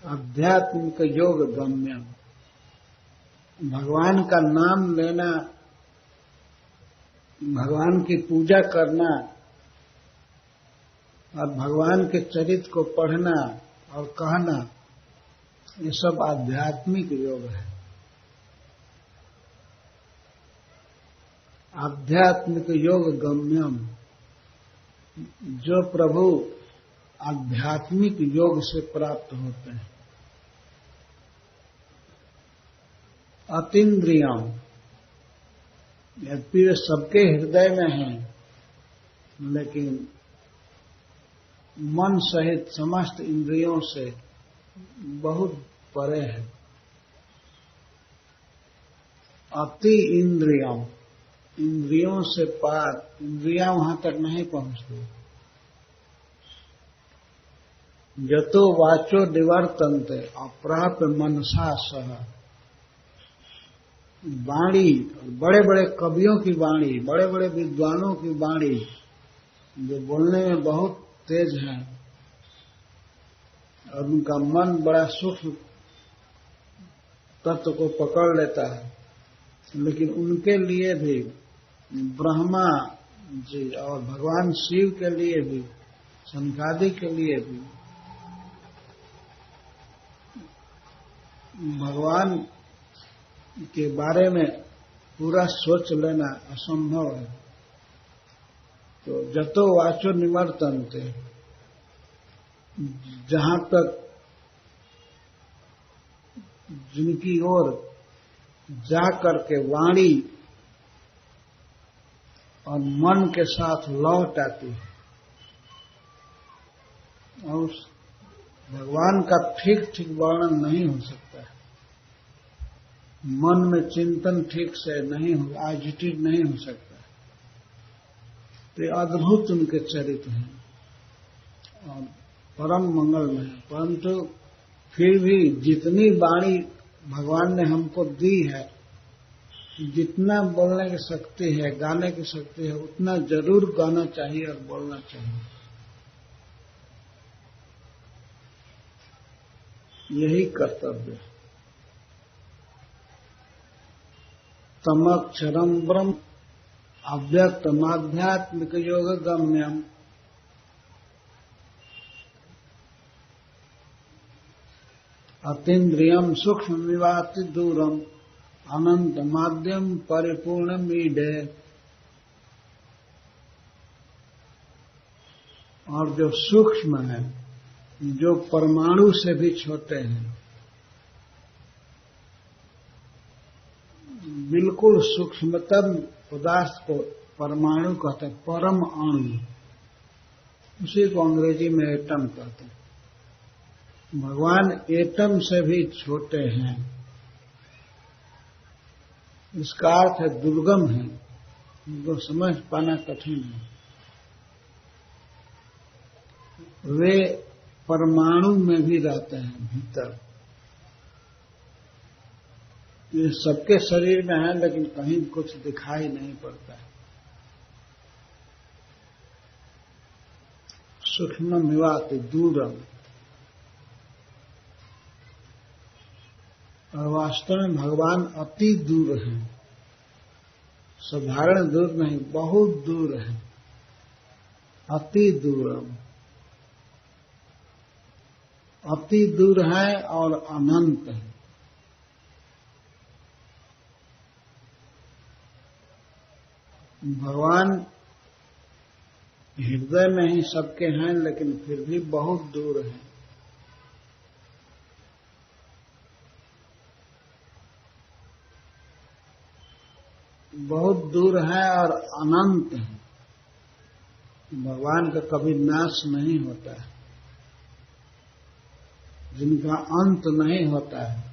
आध्यात्मिक योग गम्यम। भगवान का नाम लेना, भगवान की पूजा करना और भगवान के चरित्र को पढ़ना और कहना, ये सब आध्यात्मिक योग है। आध्यात्मिक योग गम्यम, जो प्रभु आध्यात्मिक योग से प्राप्त होते हैं। अतीन्द्रियम, यद्यपि वे सबके हृदय में हैं, लेकिन मन सहित समस्त इंद्रियों से बहुत परे है। अति इंद्रियम, इंद्रियों से पार, इंद्रियां वहां तक नहीं पहुंचती। यतो वाचो निवर्तन्ते अप्राप्य मनसा सह। वाणी, बड़े बड़े कवियों की वाणी, बड़े बड़े विद्वानों की वाणी, जो बोलने में बहुत तेज है और उनका मन बड़ा सूक्ष्म तत्व को पकड़ लेता है, लेकिन उनके लिए भी, ब्रह्मा जी और भगवान शिव के लिए भी, सनकादि के लिए भी भगवान के बारे में पूरा सोच लेना असंभव है। तो जतो वाचो निवर्तन्ते, जहां तक जिनकी ओर जा करके वाणी और मन के साथ लौट आती है, और उस भगवान का ठीक ठीक वर्णन नहीं हो सकता है। मन में चिंतन ठीक से नहीं हो, एजिटेट नहीं हो सकता। तो अद्भुत उनके चरित्र हैं, और परम मंगलमय है। परंतु फिर भी जितनी वाणी भगवान ने हमको दी है, जितना बोलने की शक्ति है, गाने की शक्ति है, उतना जरूर गाना चाहिए और बोलना चाहिए। यही कर्तव्य है। तमक्षरम ब्रह्म अव्यक्तमाध्यात्मिक योग गम्यम अतीन्द्रियम सूक्ष्म विवाति दूरम अनंत माध्यम परिपूर्ण मीडे। और जो सूक्ष्म है, जो परमाणु से भी छोटे हैं, बिल्कुल सूक्ष्मतम पदार्थ को परमाणु कहते हैं, परम अणु, उसी को अंग्रेजी में एटम कहते हैं। भगवान एटम से भी छोटे हैं। इसका अर्थ है दुर्गम है, उनको समझ पाना कठिन है। वे परमाणु में भी रहते हैं भीतर। ये सबके शरीर में है, लेकिन कहीं कुछ दिखाई नहीं पड़ता है। सूक्ष्म विवाति दूरम। और वास्तव में भगवान अति दूर हैं, साधारण दूर नहीं, बहुत दूर है। अति दूरम, अति दूर है और अनंत है। भगवान हृदय में ही सबके हैं, लेकिन फिर भी बहुत दूर है। बहुत दूर है और अनंत है। भगवान का कभी नाश नहीं होता है, जिनका अंत नहीं होता है,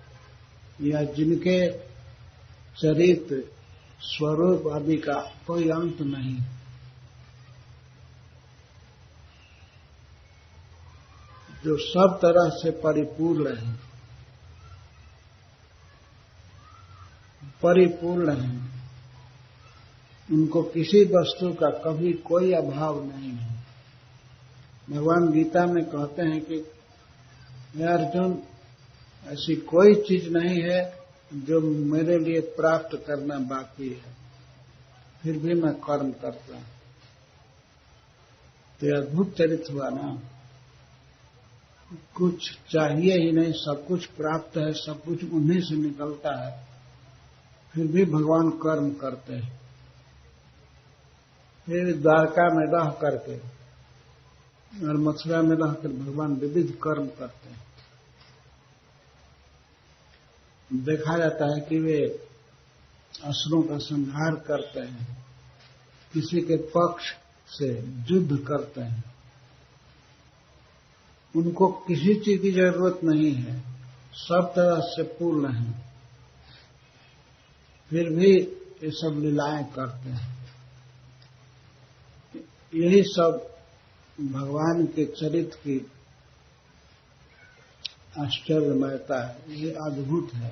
या जिनके चरित्र स्वरूप आदि का कोई अंत नहीं। जो सब तरह से परिपूर्ण है, परिपूर्ण है, उनको किसी वस्तु का कभी कोई अभाव नहीं है। भगवान गीता में कहते हैं कि हे अर्जुन, ऐसी कोई चीज नहीं है जो मेरे लिए प्राप्त करना बाकी है, फिर भी मैं कर्म करता हूं। तो अद्भुत चरित्र हुआ ना। कुछ चाहिए ही नहीं, सब कुछ प्राप्त है, सब कुछ उन्हीं से निकलता है, फिर भी भगवान कर्म करते हैं। फिर द्वारका में रह करके और मथुरा में रहकर भगवान विविध कर्म करते हैं। देखा जाता है कि वे असुरों का संहार करते हैं, किसी के पक्ष से युद्ध करते हैं। उनको किसी चीज की जरूरत नहीं है, सब तरह से पूर्ण है, फिर भी ये सब लीलाएं करते हैं। यही सब भगवान के चरित्र की आश्चर्यमयता है, ये अद्भुत है।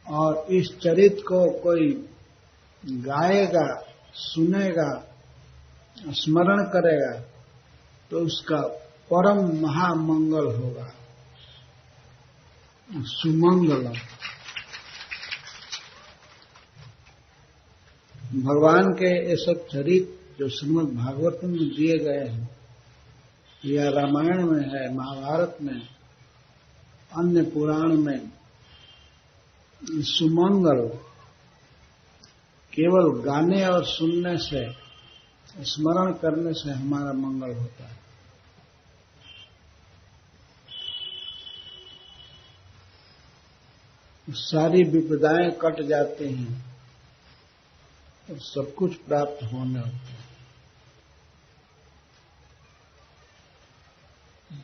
और इस चरित्र को कोई गाएगा, सुनेगा, स्मरण करेगा, तो उसका परम महामंगल होगा, सुमंगलम। भगवान के ये सब चरित्र जो श्रीमद् भागवत में दिए गए हैं, या रामायण में है, महाभारत में, अन्य पुराण में, सुमंगल केवल गाने और सुनने से, स्मरण करने से हमारा मंगल होता है। सारी विपदाएं कट जाती हैं और सब कुछ प्राप्त होने होता है।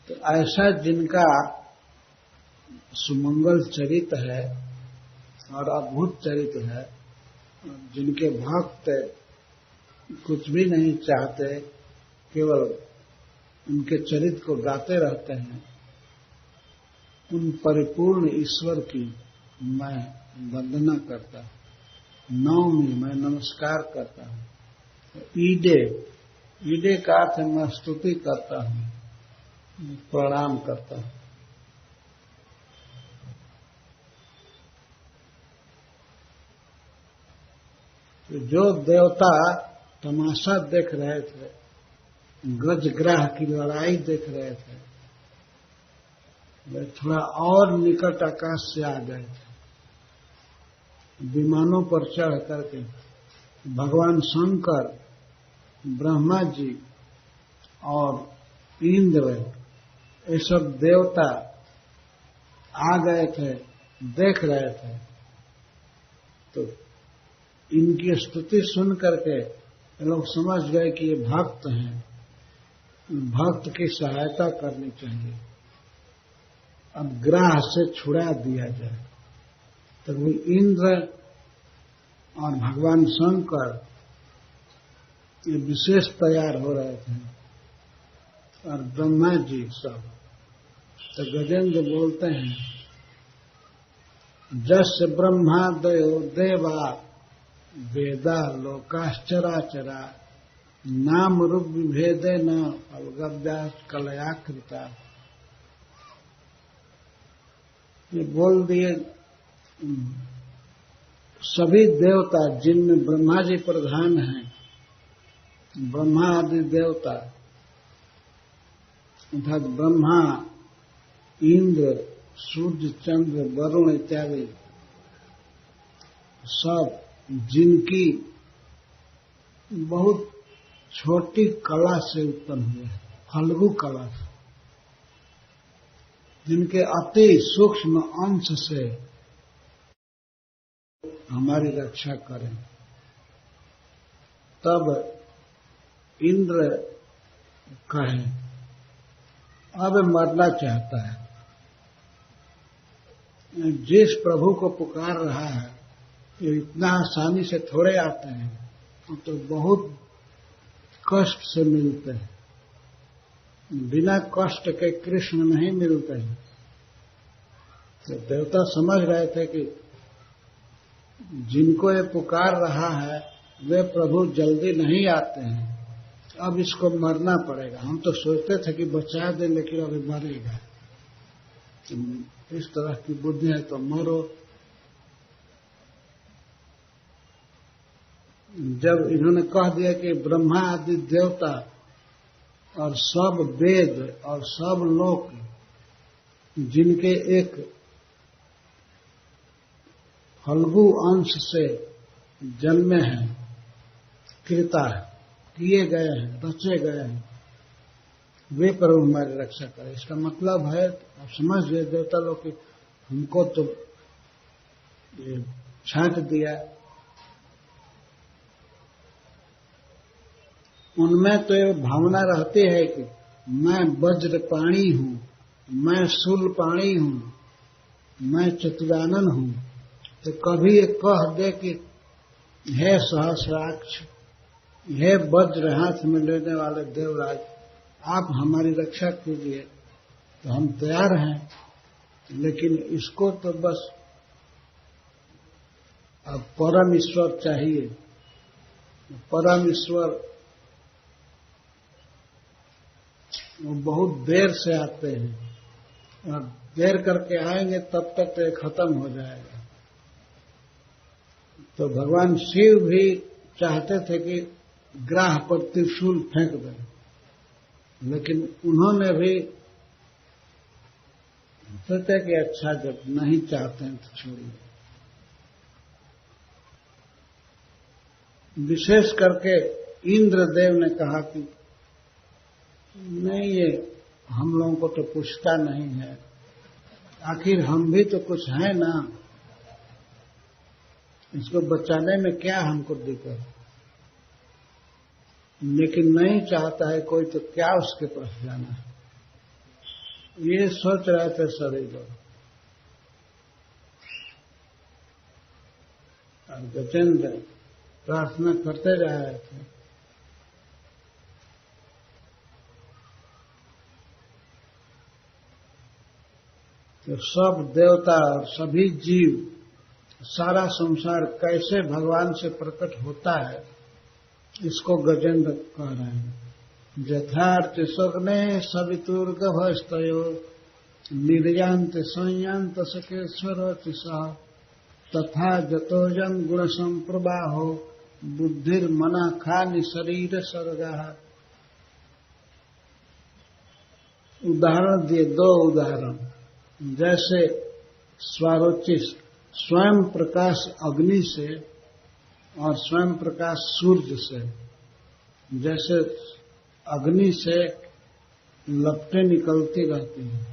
तो ऐसा जिनका सुमंगल चरित्र है और अद्भुत चरित्र है, जिनके भक्त कुछ भी नहीं चाहते, केवल उनके चरित्र को गाते रहते हैं, उन परिपूर्ण ईश्वर की मैं वंदना करता हूं, नौमी मैं नमस्कार करता हूं। ईडे का अर्थ मैं स्तुति करता हूं, प्रणाम करता हूं। तो जो देवता तमाशा देख रहे थे, गजग्राह की लड़ाई देख रहे थे, वे थोड़ा और निकट आकाश से आ गए थे। विमानों पर चढ़ करके भगवान शंकर, ब्रह्मा जी और इंद्र, ये सब देवता आ गए थे, देख रहे थे। तो इनकी स्तुति सुन करके लोग समझ गए कि ये भक्त हैं, भक्त की सहायता करनी चाहिए, अब ग्राह से छुड़ा दिया जाए। तो वो इंद्र और भगवान शंकर ये विशेष तैयार हो रहे थे, और ब्रह्मा जी सब। तो गजेंद्र बोलते हैं, जस ब्रह्मादयो देवा वेदा लोकाश्चराचरा नाम रूप विभेदे न अवगव्या कलयाकृता। ये बोल दिए, सभी देवता जिनमें ब्रह्मा जी प्रधान हैं, ब्रह्मा आदि देवता अर्थात ब्रह्मा, इंद्र, सूर्य, चंद्र, वरुण इत्यादि सब जिनकी बहुत छोटी कला से उत्पन्न हुए हैं, फल्गु कला से, जिनके अति सूक्ष्म अंश से हमारी रक्षा करें। तब इंद्र कहे, अब मरना चाहता है, जिस प्रभु को पुकार रहा है ये इतना आसानी से थोड़े आते हैं, तो बहुत कष्ट से मिलते हैं, बिना कष्ट के कृष्ण नहीं मिलते हैं। तो देवता समझ रहे थे कि जिनको ये पुकार रहा है वे प्रभु जल्दी नहीं आते हैं, अब इसको मरना पड़ेगा। हम तो सोचते थे कि बचा दे, लेकिन अभी मरेगा। इस तरह की बुद्धि है तो मरो। जब इन्होंने कह दिया कि ब्रह्मा आदि देवता और सब वेद और सब लोक जिनके एक फल्गु अंश से जन्मे हैं, कृता किए गए हैं, रचे गए हैं, वे प्रभु हमारी रक्षा करें। इसका मतलब है, आप समझ गए देवता लोग कि हमको तो ये छांट दिया। उनमें तो ये भावना रहती है कि मैं वज्रपाणी हूं, मैं शूलपाणी हूं, मैं चतुरानन हूं। तो कभी ये कह दे कि हे सहस्राक्ष, हे वज्र हाथ में लेने वाले देवराज, आप हमारी रक्षा कीजिए, तो हम तैयार हैं। लेकिन इसको तो बस अब परम ईश्वर चाहिए। परम ईश्वर वो बहुत देर से आते हैं, और देर करके आएंगे तब तक तो ये खत्म हो जाएगा। तो भगवान शिव भी चाहते थे कि ग्राह पर त्रिशूल फेंक दें, लेकिन उन्होंने भी सोचा कि अच्छा, जब नहीं चाहते हैं तो छोड़िए। विशेष करके इंद्रदेव ने कहा कि नहीं, ये हम लोगों को तो पूछता नहीं है, आखिर हम भी तो कुछ है ना, इसको बचाने में क्या हमको दिक्कत। लेकिन नहीं चाहता है कोई तो क्या उसके पास जाना है, ये सोच रहे थे सभी लोग। और गजेंद्र प्रार्थना करते जा रहे थे, तो सब देवता और सभी जीव, सारा संसार कैसे भगवान से प्रकट होता है, इसको गजेंद्र कह रहे हैं। यथार्थ सग्ने सवितुर्गभस्तयो निर्यांत संयांत सकेश्वर तिसः तथा जतोजन गुण संप्रवाहो बुद्धिर्मना खानि शरीर सर्गः। उदाहरण दिए, 2 उदाहरण। जैसे स्वारोचिष स्वयं प्रकाश अग्नि से और स्वयं प्रकाश सूर्य से, जैसे अग्नि से लपटें निकलती रहती हैं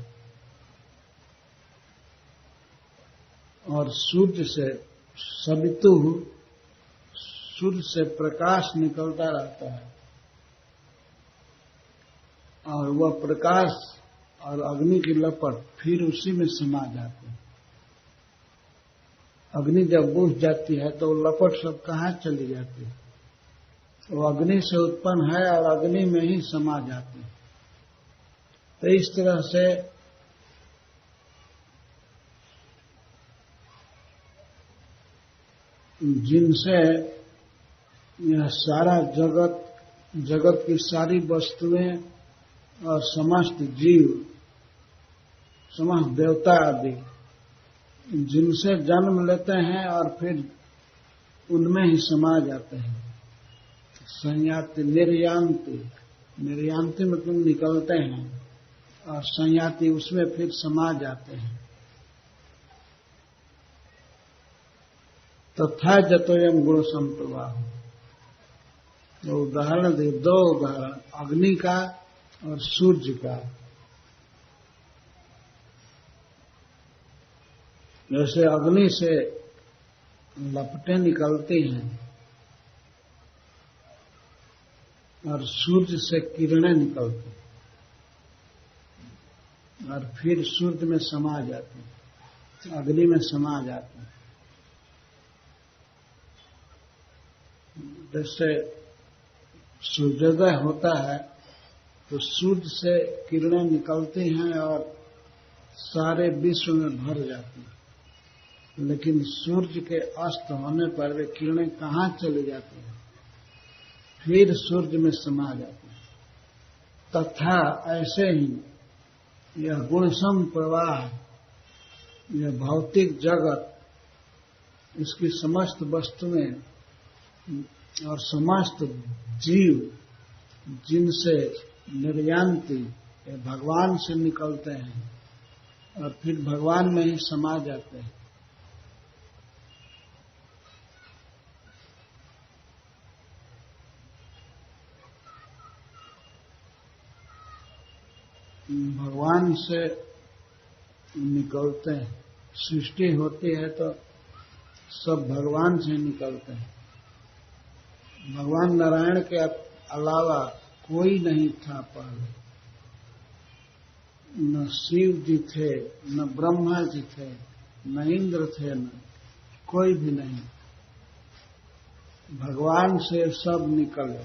और सूर्य से सवितु, सूर्य से प्रकाश निकलता रहता है और वह प्रकाश और अग्नि की लपट फिर उसी में समा जाती है। अग्नि जब बुझ जाती है तो लपट सब कहाँ चली जाती है? वो अग्नि से उत्पन्न है और अग्नि में ही समा जाती है। तो इस तरह से जिनसे यह सारा जगत की सारी वस्तुएं और समस्त जीव, समस्त देवता आदि जिनसे जन्म लेते हैं और फिर उनमें ही समा जाते हैं। संयाति निर्यांति, निर्यांति मतलब निकलते हैं और संयाति उसमें फिर समा जाते हैं। तथा जतोयम गुण संप्रवाह। तो उदाहरण दे, 2 उदाहरण, अग्नि का और सूर्य का। जैसे अग्नि से लपटें निकलती हैं और सूर्य से किरणें निकलती हैं और फिर सूर्य में समा जाती हैं, अग्नि में समा जाती हैं। जैसे सूर्योदय होता है तो सूर्य से किरणें निकलती हैं और सारे विश्व में भर जाती हैं, लेकिन सूर्य के अस्त होने पर वे किरणें कहाँ चली जाती हैं? फिर सूर्य में समा जाती हैं। तथा ऐसे ही यह गुणसम प्रवाह, यह भौतिक जगत, इसकी समस्त वस्तुएं और समस्त जीव जिनसे निर्यांति भगवान से निकलते हैं और फिर भगवान में ही समा जाते हैं। भगवान से निकलते हैं। सृष्टि होती है तो सब भगवान से निकलते हैं। भगवान नारायण के अलावा कोई नहीं था पहले। न शिव जी थे, न ब्रह्मा जी थे, न इंद्र थे, न कोई भी नहीं। भगवान से सब निकले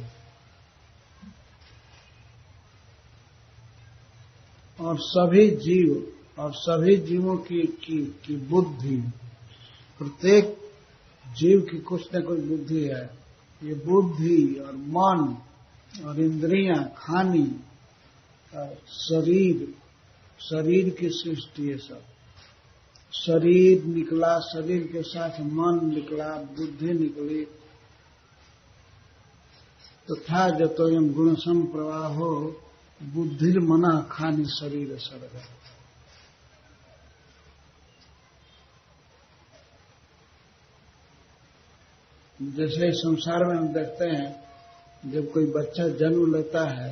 और सभी जीव और सभी जीवों की बुद्धि, प्रत्येक जीव की कुछ न कुछ बुद्धि है। ये बुद्धि और मन और इंद्रियां, खानी और शरीर की सृष्टि है सब। शरीर निकला, शरीर के साथ मन निकला, बुद्धि निकली। तथा जतोयम गुण संप्रवाहो बुद्धिर्मना खानि शरीर सर्ग। जैसे संसार में हम देखते हैं, जब कोई बच्चा जन्म लेता है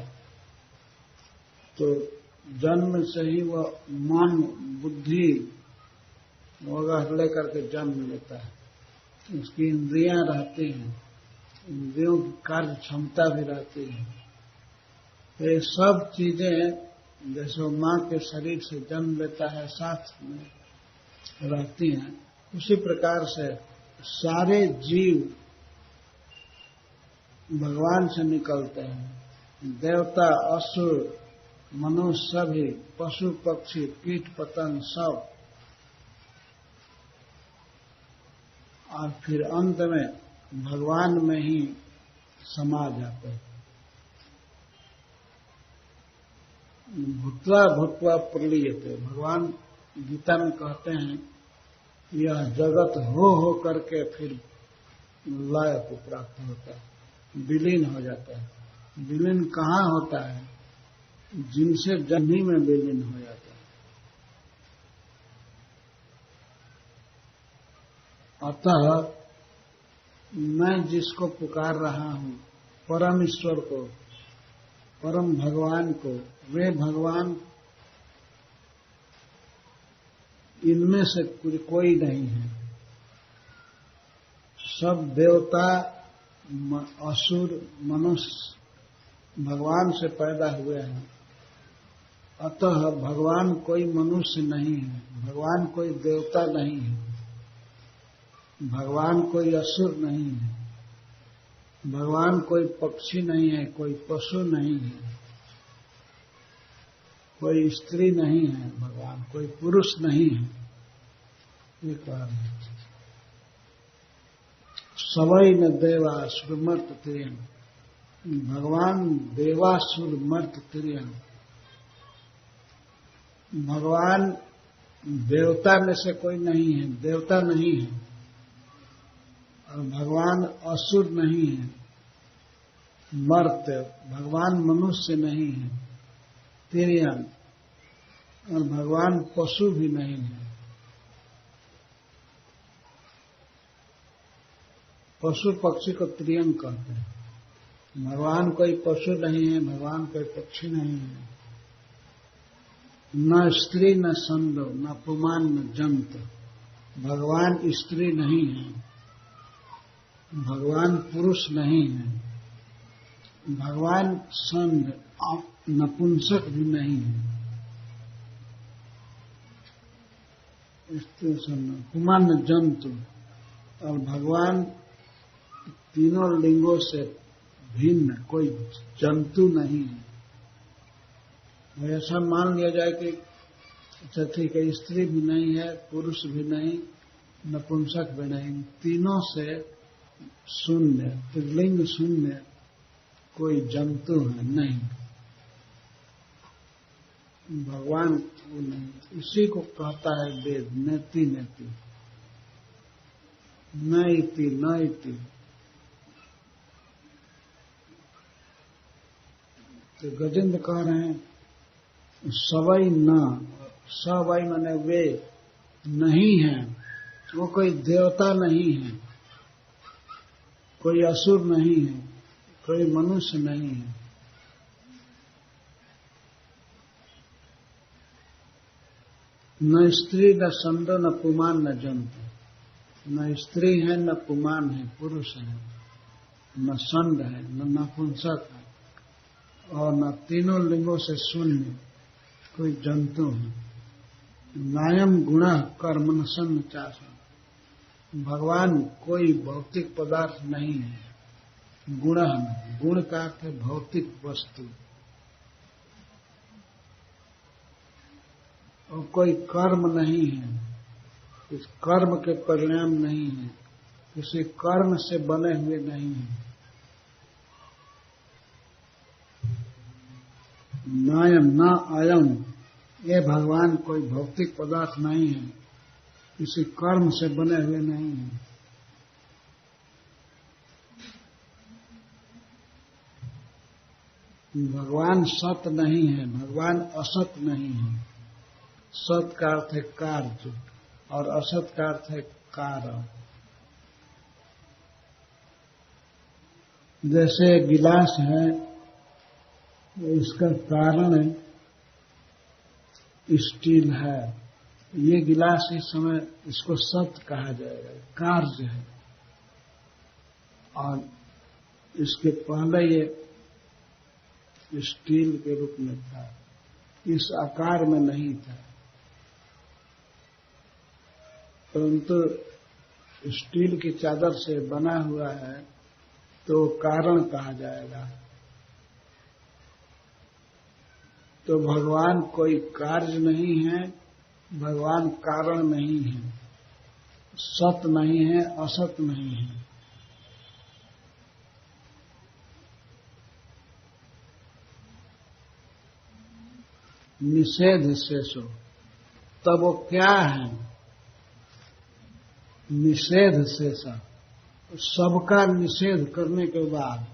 तो जन्म से ही वह मन, बुद्धि वगैरह लेकर के जन्म लेता है। उसकी इंद्रियां रहती हैं, इंद्रियों की कार्य क्षमता भी रहती है। तो ये सब चीजें जैसे वो मां के शरीर से जन्म लेता है साथ में रहती हैं, उसी प्रकार से सारे जीव भगवान से निकलते हैं। देवता, असुर मनुष्य सभी, पशु पक्षी कीट पतंग सब, और फिर अंत में भगवान में ही समा जाते हैं। भूत्वा भूत्वा प्रलीयते, भगवान गीता में कहते हैं यह जगत हो करके फिर लय को प्राप्त होता है, विलीन हो जाता है। विलीन कहाँ होता है? जिनसे जन्ही में विलीन हो जाता है। अतः मैं जिसको पुकार रहा हूं, परम ईश्वर को, परम भगवान को, वे भगवान इनमें से कोई नहीं है। सब देवता, असुर, मनुष्य भगवान से पैदा हुए हैं। अतः भगवान कोई मनुष्य नहीं है, भगवान कोई देवता नहीं है, भगवान कोई असुर नहीं है, भगवान कोई पक्षी नहीं है, कोई पशु नहीं है, कोई स्त्री नहीं है, भगवान कोई पुरुष नहीं है। ये कह रहे हैं। सवै न देवासुर मर्त तिर्यं, भगवान देवासुर मर्त तिर्यं, भगवान देवता में से कोई नहीं है, देवता नहीं है, और भगवान असुर नहीं है, मर्त्य, भगवान मनुष्य नहीं है, तिर्यं, और भगवान पशु भी नहीं है। पशु पक्षी को तिर्यं कहते हैं। भगवान कोई पशु नहीं है, भगवान कोई पक्षी नहीं है, न स्त्री न संदो न पुमान न जंत, भगवान स्त्री नहीं है, भगवान पुरुष नहीं है, भगवान संद नपुंसक भी नहीं है, स्त्री संद पुमान न जंतु, और भगवान तीनों लिंगों से भिन्न कोई जंतु नहीं है। ऐसा मान लिया जाए कि अच्छा ठीक है, स्त्री भी नहीं है, पुरुष भी नहीं, नपुंसक भी नहीं, तीनों से शून्य, त्रिलिंग शून्य कोई जंतु है नहीं, भगवान वो नहीं। इसी को कहता है वेद, नेति नेति, न इति न इति। तो गजेंद्र कह रहे हैं सवै न, सवै माने वे नहीं है, वो कोई देवता नहीं है, कोई असुर नहीं है, कोई मनुष्य नहीं है, न स्त्री न संदो न पुमान न जंतु, न स्त्री है न पुमान है, पुरुष है, न संड है, न नपुंसक है, और न तीनों लिंगों से शून्य कोई जंतु है। नायम गुण कर्म न सन चासन, भगवान कोई भौतिक पदार्थ नहीं है, गुण में, गुण का अर्थ है भौतिक वस्तु, और कोई कर्म नहीं है, इस कर्म के परिणाम नहीं है, किसी कर्म से बने हुए नहीं है। नायम न अयम, ये भगवान कोई भौतिक पदार्थ नहीं है, किसी कर्म से बने हुए नहीं है। भगवान सत नहीं है, भगवान असत नहीं है। सत का अर्थ है कार्य और असत का अर्थ है कारण। जैसे गिलास है, इसका कारण स्टील है, ये गिलास इस समय इसको सत कहा जाएगा, कार्य है, और इसके पहले ये स्टील के रूप में था, इस आकार में नहीं था, परंतु स्टील की चादर से बना हुआ है तो कारण कहा जाएगा। तो भगवान कोई कार्य नहीं है, भगवान कारण नहीं है, सत नहीं है, असत नहीं है। निषेध शेषो, तब वो क्या है? निषेध शेषा, सबका निषेध करने के बाद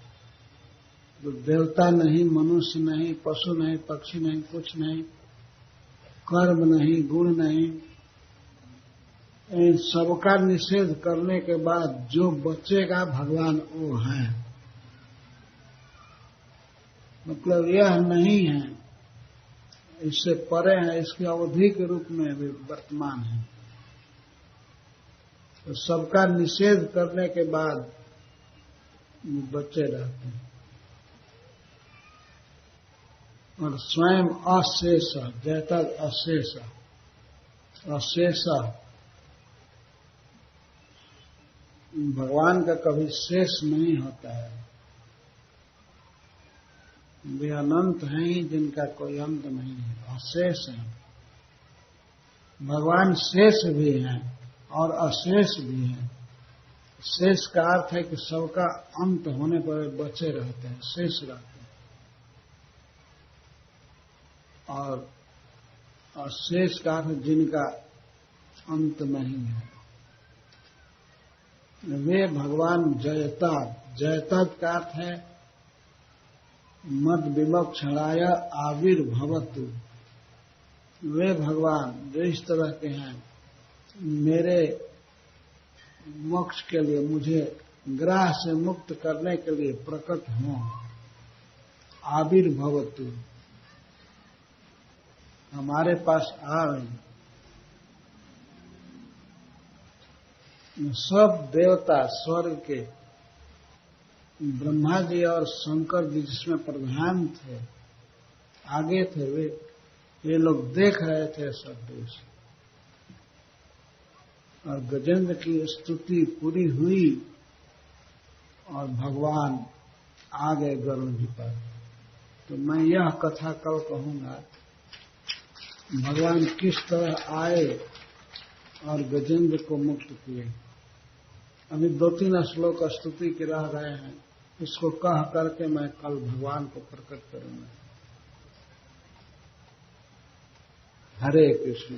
तो देवता नहीं, मनुष्य नहीं, पशु नहीं, पक्षी नहीं, कुछ नहीं, कर्म नहीं, गुण नहीं, इन सबका निषेध करने के बाद जो बचेगा भगवान वो है। मतलब यह नहीं है, इससे परे है, इसकी अवधि के रूप में भी वर्तमान है। तो सबका निषेध करने के बाद बचे रहते हैं और स्वयं अशेष, जैता अशेष, अशेष भगवान का कभी शेष नहीं होता है। वे अनंत हैं ही, जिनका कोई अंत नहीं है, अशेष है। भगवान शेष भी हैं और अशेष भी हैं। शेष का अर्थ है कि सबका अंत होने पर बचे रहते हैं, शेष रहते हैं, और अशेष का अर्थ जिनका अंत नहीं है। वे भगवान जयता, जयता का अर्थ है मद विमोक्षणाय आविर्भवतु। वे भगवान जो इस तरह के हैं, मेरे मोक्ष के लिए, मुझे ग्रह से मुक्त करने के लिए प्रकट हों। आविर्भवतु, हमारे पास आ रहे। सब देवता स्वर्ग के, ब्रह्मा जी और शंकर जी जिसमें प्रधान थे, आगे थे, ये लोग देख रहे थे सब दूर से। और गजेंद्र की स्तुति पूरी हुई और भगवान आ गए गरुड़ जी पर। तो मैं यह कथा कल कहूंगा, भगवान किस तरह आए और गजेंद्र को मुक्त किए। अभी 2-3 श्लोक स्तुति के रह गए हैं, इसको कह करके मैं कल भगवान को प्रकट करूंगा। हरे कृष्ण।